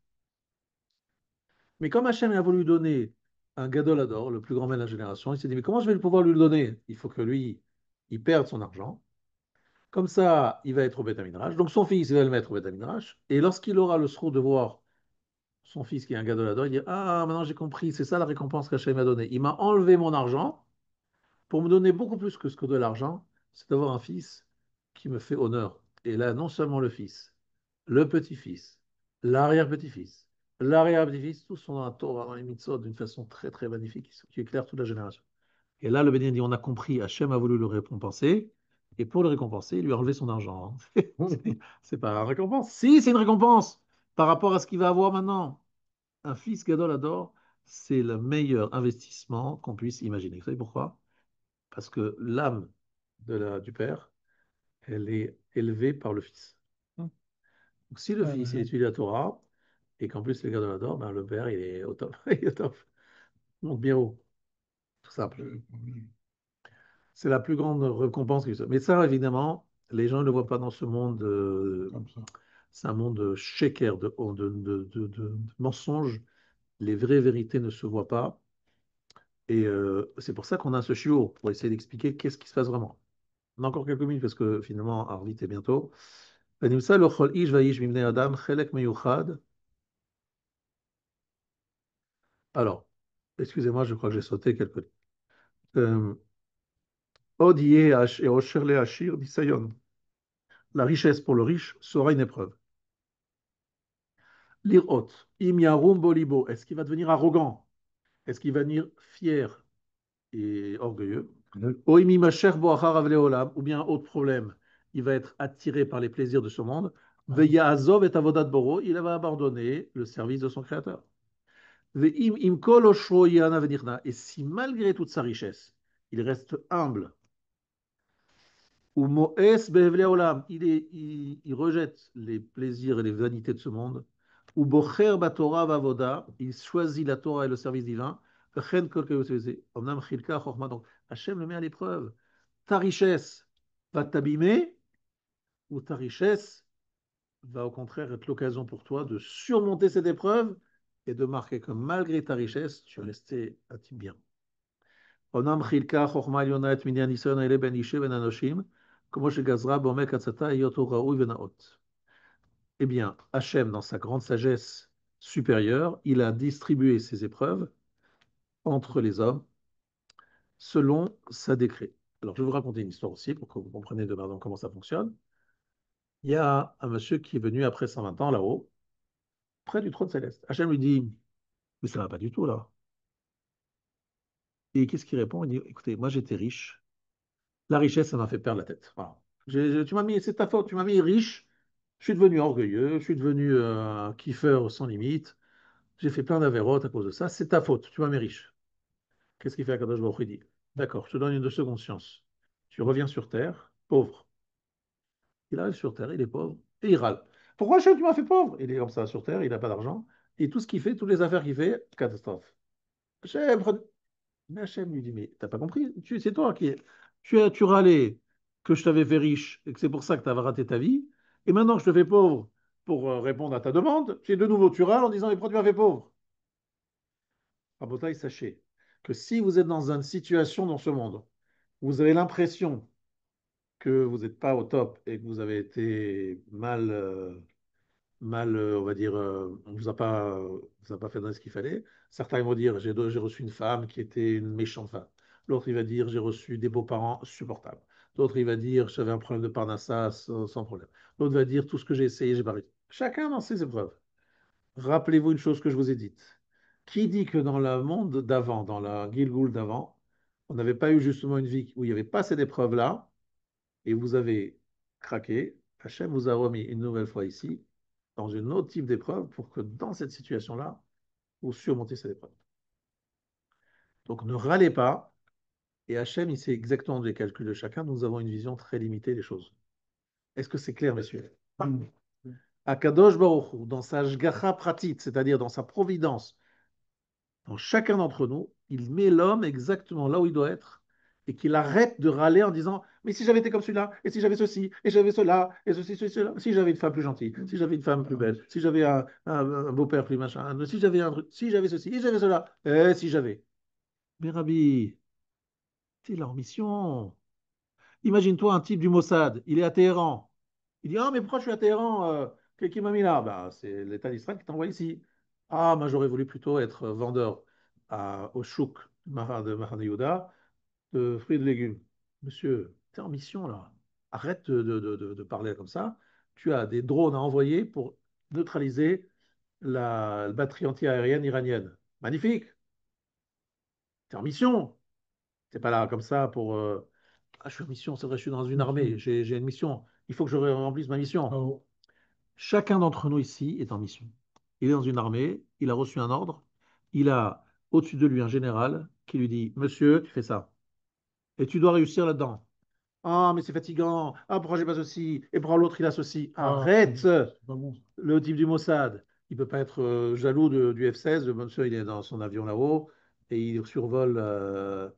Mais comme Hachem a voulu donner un Gadol Hador, le plus grand maître de la génération, il s'est dit, mais comment je vais pouvoir lui le donner? Il faut que lui, il perde son argent. Comme ça, il va être au Beth Midrash. Donc son fils, il va le mettre au Beth Midrash. Et lorsqu'il aura le sroud de voir son fils qui est un gadolador, il dit, ah, maintenant j'ai compris, c'est ça la récompense qu'Hachem m'a donnée. Il m'a enlevé mon argent pour me donner beaucoup plus que ce que de l'argent, c'est d'avoir un fils qui me fait honneur. Et là, non seulement le fils, le petit-fils, l'arrière-petit-fils, l'arrière-petit-fils, tous sont dans la Torah, dans les mitzvot, d'une façon très très magnifique, qui éclaire toute la génération. Et là, le bénin dit, on a compris, Hachem a voulu le récompenser, et pour le récompenser, il lui a enlevé son argent. C'est pas une récompense. Si, c'est une récompense par rapport à ce qu'il va avoir maintenant. Un fils Gadol Ador, c'est le meilleur investissement qu'on puisse imaginer. Vous savez pourquoi? Parce que l'âme du père, elle est élevée par le fils. Donc, si le fils il étudie la Torah, et qu'en plus c'est Gadol Ador, ben, le père il est au top. Il est au top. Donc bien haut. Tout simple. C'est la plus grande récompense. Mais ça, évidemment, les gens ne le voient pas dans ce monde. Comme ça. C'est un monde shaker, de mensonges. Les vraies vérités ne se voient pas. Et c'est pour ça qu'on a ce chiot, pour essayer d'expliquer qu'est-ce qui se passe vraiment. On a encore quelques minutes parce que finalement, Arlit est bientôt. ונמצא לו כל איש ואיש מבני אדם חלק מיוחד. Alors, excusez-moi, je crois que j'ai sauté quelques lignes. עוד יהיה עושר לעשיר ניסיון. La richesse pour le riche sera une épreuve. L'irot, im yarum bolibo, est-ce qu'il va devenir arrogant? Est-ce qu'il va devenir fier et orgueilleux? Ou im imasher bo achar avle olam, ou bien autre problème, il va être attiré par les plaisirs de ce monde. Ve'ya'azov et avodat boro, il va abandonner le service de son créateur. Ve'im im kol oshro yana venirna. Et si malgré toute sa richesse, il reste humble, ou mo'es be'evlei olam, il rejette les plaisirs et les vanités de ce monde, ou bocher batorah vavoda, il choisit la Torah et le service divin, v'chen kol kevoseveze, omnam chilka chorma. Donc Hachem le met à l'épreuve. Ta richesse va t'abîmer, ou ta richesse va au contraire être l'occasion pour toi de surmonter cette épreuve et de marquer que malgré ta richesse, tu es resté un type bien. אומנם חילקה חוכמה עליונה את מניין הניסיון האלה בין אישי ובין אנשים, כמו שגזרה בעומק עצתה היותו ראוי ונאות. Eh bien, Hachem, dans sa grande sagesse supérieure, il a distribué ses épreuves entre les hommes selon sa décret. Alors, je vais vous raconter une histoire aussi pour que vous compreniez de maintenant comment ça fonctionne. Il y a un monsieur qui est venu après 120 ans là-haut, près du trône céleste. Hachem lui dit, mais ça va pas du tout là. Et qu'est-ce qu'il répond? Il dit, écoutez, moi j'étais riche. La richesse, ça m'a fait perdre la tête. Voilà. Tu m'as mis, c'est ta faute, tu m'as mis riche. Je suis devenu orgueilleux, je suis devenu un kiffeur sans limite. J'ai fait plein d'avérotes à cause de ça. C'est ta faute, tu m'as mis riche. Qu'est-ce qu'il fait à Kadosh Baruch Hu? Il dit, d'accord, je te donne une seconde chance. Tu reviens sur terre, pauvre. Il arrive sur terre, il est pauvre, et il râle. Pourquoi Hachem, tu m'as fait pauvre? Il est comme ça sur terre, il n'a pas d'argent. Et tout ce qu'il fait, toutes les affaires qu'il fait, catastrophe. Hachem, mais Hachem lui dit, mais t'as pas compris, c'est toi qui tu râlais que je t'avais fait riche et que c'est pour ça que tu avais raté ta vie. Et maintenant que je te fais pauvre pour répondre à ta demande, tu es de nouveau tu râles en disant, mais pourquoi tu m'as fait pauvre? Rabotaï, sachez que si vous êtes dans une situation dans ce monde, où vous avez l'impression que vous n'êtes pas au top et que vous avez été mal, on va dire, on ne vous a pas fait donner ce qu'il fallait. Certains vont dire, j'ai reçu une femme qui était une méchante femme. L'autre, il va dire, j'ai reçu des beaux-parents supportables. L'autre, il va dire, j'avais un problème de parnassa sans problème. L'autre va dire, tout ce que j'ai essayé, j'ai pas réussi. Chacun dans ses épreuves. Rappelez-vous une chose que je vous ai dite. Qui dit que dans le monde d'avant, dans la Gilgoul d'avant, on n'avait pas eu justement une vie où il n'y avait pas cette épreuve-là, et vous avez craqué, Hachem vous a remis une nouvelle fois ici, dans une autre type d'épreuve, pour que dans cette situation-là, vous surmontez cette épreuve. Donc ne râlez pas, et Hachem, il sait exactement les calculs de chacun, nous avons une vision très limitée des choses. Est-ce que c'est clair, messieurs? Akadosh Baruch Hu, dans sa shgacha pratit, c'est-à-dire dans sa providence, dans chacun d'entre nous, il met l'homme exactement là où il doit être et qu'il arrête de râler en disant mais si j'avais été comme celui-là, et si j'avais ceci, et j'avais cela, et ceci, cela, si j'avais une femme plus gentille, si j'avais une femme plus belle, si j'avais un beau-père plus machin, si j'avais un truc, si j'avais ceci, et j'avais cela, et si j'avais. Mais Rabbi, c'est leur mission. Imagine-toi un type du Mossad, il est à Téhéran. Il dit ah, mais pourquoi je suis à Téhéran qui m'a mis là? Ben, c'est l'État d'Israël qui t'envoie ici. Ah, moi j'aurais voulu plutôt être vendeur au chouk de Mahane Yehuda de fruits et de légumes. Monsieur, tu es en mission là. Arrête de parler comme ça. Tu as des drones à envoyer pour neutraliser la batterie anti-aérienne iranienne. Magnifique. Tu es en mission. Tu n'es pas là comme ça pour. Ah, je suis en mission, c'est vrai, je suis dans une armée, j'ai une mission. Il faut que je remplisse ma mission. Oh. Chacun d'entre nous ici est en mission. Il est dans une armée, il a reçu un ordre, il a au-dessus de lui un général qui lui dit, Monsieur, tu fais ça. Et tu dois réussir là-dedans. Ah, mais c'est fatigant. Ah, pourquoi j'ai pas ceci? Et pourquoi l'autre, il a ceci? Arrête! C'est pas bon. Le type du Mossad, il peut pas être jaloux du F-16. Le monsieur, il est dans son avion là-haut et il survole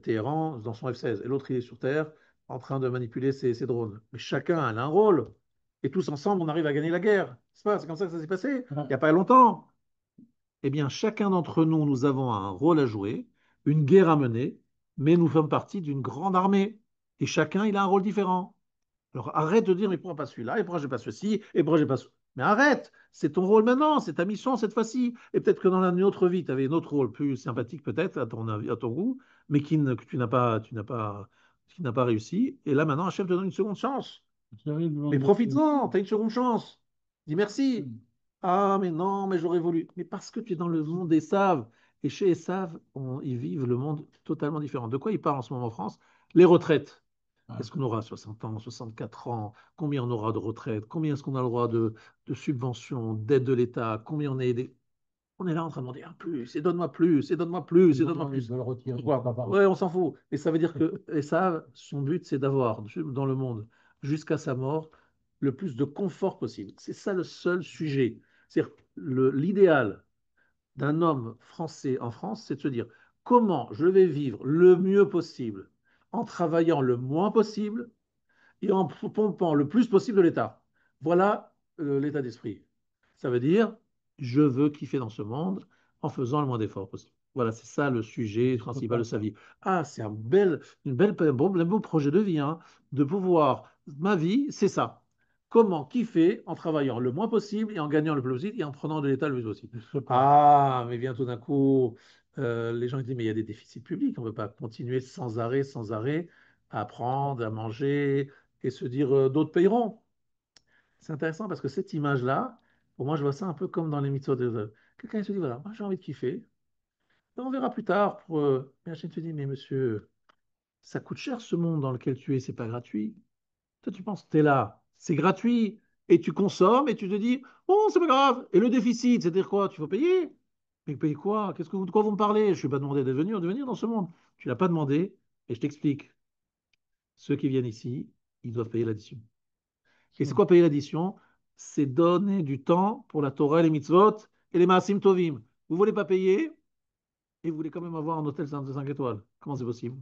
Téhéran dans son F-16. Et l'autre, il est sur Terre en train de manipuler ses drones. Mais chacun a un rôle. Et tous ensemble, on arrive à gagner la guerre. C'est comme ça que ça s'est passé il n'y a pas longtemps. Eh bien, chacun d'entre nous, nous avons un rôle à jouer, une guerre à mener, mais nous faisons partie d'une grande armée. Et chacun, il a un rôle différent. Alors arrête de dire, mais pourquoi pas celui-là, et pourquoi j'ai pas ceci, et pourquoi j'ai pas ce. Mais arrête, c'est ton rôle maintenant, c'est ta mission cette fois-ci. Et peut-être que dans une autre vie, tu avais un autre rôle plus sympathique peut-être à ton goût, mais que qui n'a pas réussi. Et là maintenant, Hachem te donne une seconde chance. Mais profites-en, tu as une seconde chance. Dis merci. Ah, mais non, mais j'aurais voulu. Mais parce que tu es dans le monde d'Esav. Et chez Esav, ils vivent le monde totalement différent. De quoi ils parlent en ce moment en France? Les retraites. Est-ce qu'on aura 60 ans, 64 ans? Combien on aura de retraite? Combien est-ce qu'on a le droit de subventions, d'aides de l'État? Combien on est aidé? On est là en train de demander ah, plus, et donne-moi plus, et donne-moi plus, et Ils ont donne-moi envie plus. de le retirer. Pourquoi? Ouais, on s'en fout. Et ça veut dire que, et ça, son but, c'est d'avoir dans le monde, jusqu'à sa mort, le plus de confort possible. C'est ça le seul sujet. C'est-à-dire, l'idéal d'un homme français en France, c'est de se dire comment je vais vivre le mieux possible en travaillant le moins possible et en pompant le plus possible de l'État. Voilà l'état d'esprit. Ça veut dire, je veux kiffer dans ce monde en faisant le moins d'efforts possible. Voilà, c'est ça le sujet principal de sa vie. Ah, c'est un beau projet de vie, hein, de pouvoir. Ma vie, c'est ça. Comment kiffer en travaillant le moins possible et en gagnant le plus possible et en prenant de l'État le plus possible. Ah, mais bien tout d'un coup, les gens disent, mais il y a des déficits publics, on ne peut pas continuer sans arrêt, à apprendre, à manger, et se dire d'autres payeront. C'est intéressant parce que cette image-là, pour moi, je vois ça un peu comme dans les mitzvot. Quelqu'un se dit, voilà, moi j'ai envie de kiffer. Et on verra plus tard. Mais la chaîne te dit, mais monsieur, ça coûte cher ce monde dans lequel tu es, c'est pas gratuit. Toi, tu penses que tu es là, c'est gratuit. Et tu consommes et tu te dis, bon, c'est pas grave. Et le déficit, c'est-à-dire quoi? Tu vas payer. Mais payer quoi? De quoi vous me parlez? Je ne suis pas demandé de venir dans ce monde. Tu l'as pas demandé et je t'explique. Ceux qui viennent ici, ils doivent payer l'addition. Et c'est quoi payer l'addition? C'est donner du temps pour la Torah, les mitzvot et les maasim tovim. Vous ne voulez pas payer et vous voulez quand même avoir un hôtel 5 étoiles. Comment c'est possible?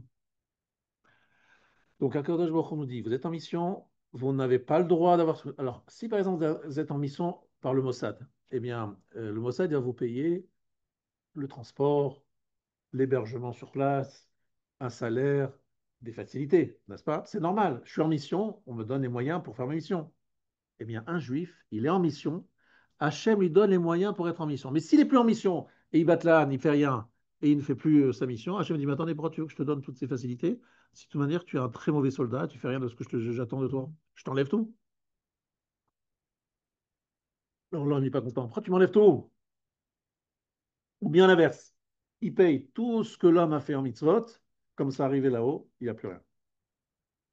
Donc, Akadosh Baruch Hu nous dit, vous êtes en mission, vous n'avez pas le droit d'avoir. Alors, si par exemple vous êtes en mission par le Mossad, eh bien, le Mossad va vous payer le transport, l'hébergement sur place, un salaire, des facilités, n'est-ce pas? C'est normal. Je suis en mission, on me donne les moyens pour faire ma mission. Eh bien, un juif, il est en mission, Hachem lui donne les moyens pour être en mission. Mais s'il n'est plus en mission et il batte il fait rien et il ne fait plus sa mission, Hachem dit, mais attendez, pourquoi tu veux que je te donne toutes ces facilités? Si de toute manière, tu es un très mauvais soldat, tu fais rien de ce que j'attends de toi. Je t'enlève tout. Alors là, on n'est pas content. Pourquoi tu m'enlèves tout? Ou bien l'inverse. Il paye tout ce que l'homme a fait en mitzvot, comme ça arrivé là-haut, il n'y a plus rien.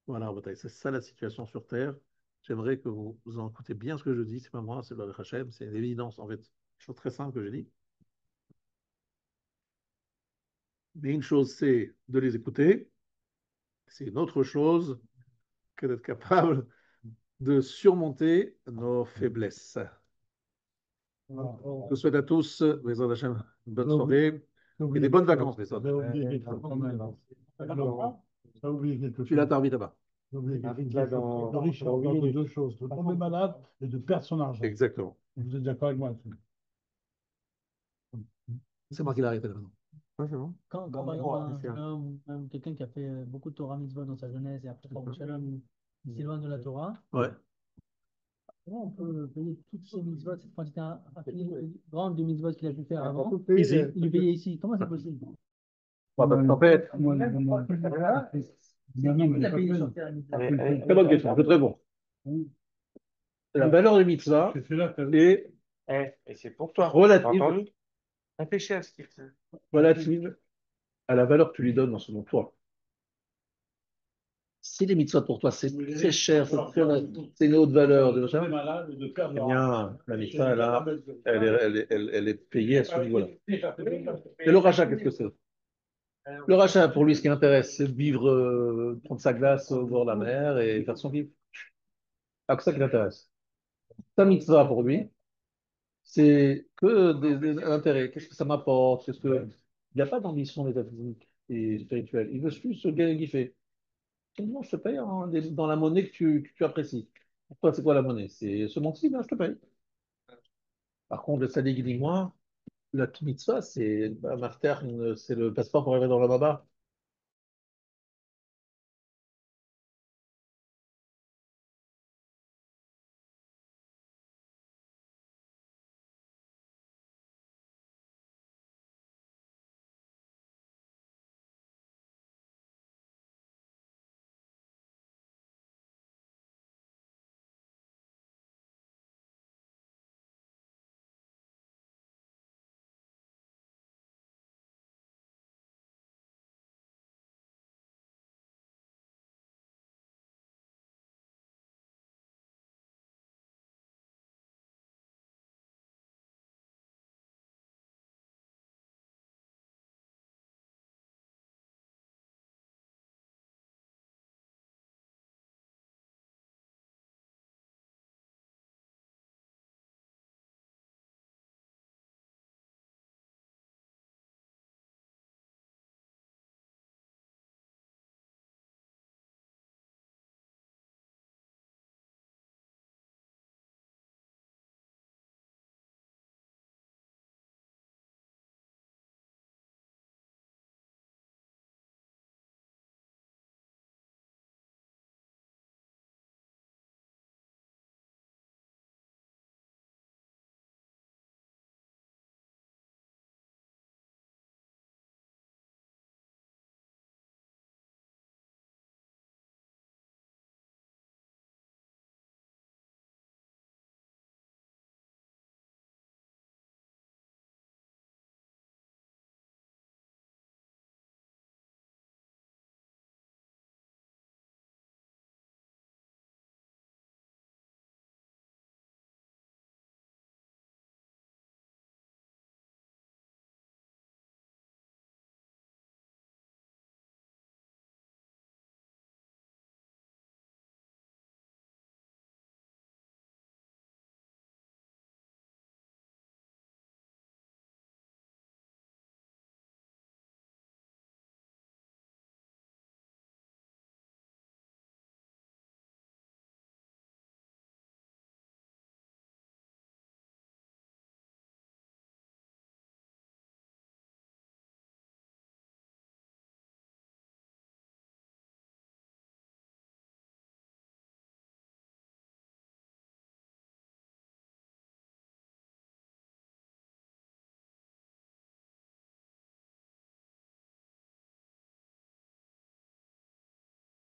Voilà, c'est ça la situation sur Terre. J'aimerais que vous en écoutez bien ce que je dis. C'est pas moi, c'est le Hachem, c'est une évidence en fait. Chose très simple que je dis. Mais une chose, c'est de les écouter. C'est une autre chose que d'être capable de surmonter nos faiblesses. Je vous souhaite à tous, Bézard Hachem, une bonne soirée et des bonnes vacances, Bézard. J'ai oublié quelque chose quand même. Alors, t'as oublié quelque Tu l'as chose. tarbi là-bas. J'ai oublié quelque Arrive chose. là dans- Le riche a dans peur 8 de minutes. deux choses, de tomber malade et de perdre son argent. Exactement. Vous êtes d'accord avec moi là-dessus? C'est moi qui l'ai arrêté maintenant. Ouais, c'est bon. Quand par exemple un homme, ou même quelqu'un qui a fait beaucoup de Torah mitzvot dans sa jeunesse et après, par Shalom, il s'éloigne de la Torah, Ouais. comment on peut payer toutes ces mitzvot, cette quantité infinie, grande de mitzvot qu'il a pu faire avant, Ici. il les payer ici? Comment c'est possible? Ouais, parce qu'en fait, Non, non, mais Il a pas payé fait. sur terre, mitzvot. très bonne question, c'est très bon. La valeur de mitzvah C'est là, t'as est Et c'est pour toi. relative, T'as entendu? Réfléchis à ce qu'il fait. relative à la valeur que tu lui donnes dans ce monde, toi. Si les mitzvot pour toi c'est très cher, c'est une haute valeur, de machin, malade et de perdre eh l'argent. bien, la mitzvah, elle est payée à ce niveau-là. Et le rachat, qu'est-ce que c'est? Le rachat, pour lui, ce qui l'intéresse, c'est de vivre, prendre sa glace au bord de la mer et faire son vivre. Ah, que ça qui l'intéresse. Sa mitzvah, pour lui, c'est que des intérêts. Qu'est-ce que ça m'apporte? Il n'y a pas d'ambition métaphysique et spirituelle. Il veut juste se kiffer. Non, je te paye dans la monnaie que tu apprécies. Pour toi, c'est quoi la monnaie? C'est ce monde-ci, ben, je te paye. Par contre, le sadique dit moi, la mitzvah, c'est c'est le passeport pour arriver dans la baba.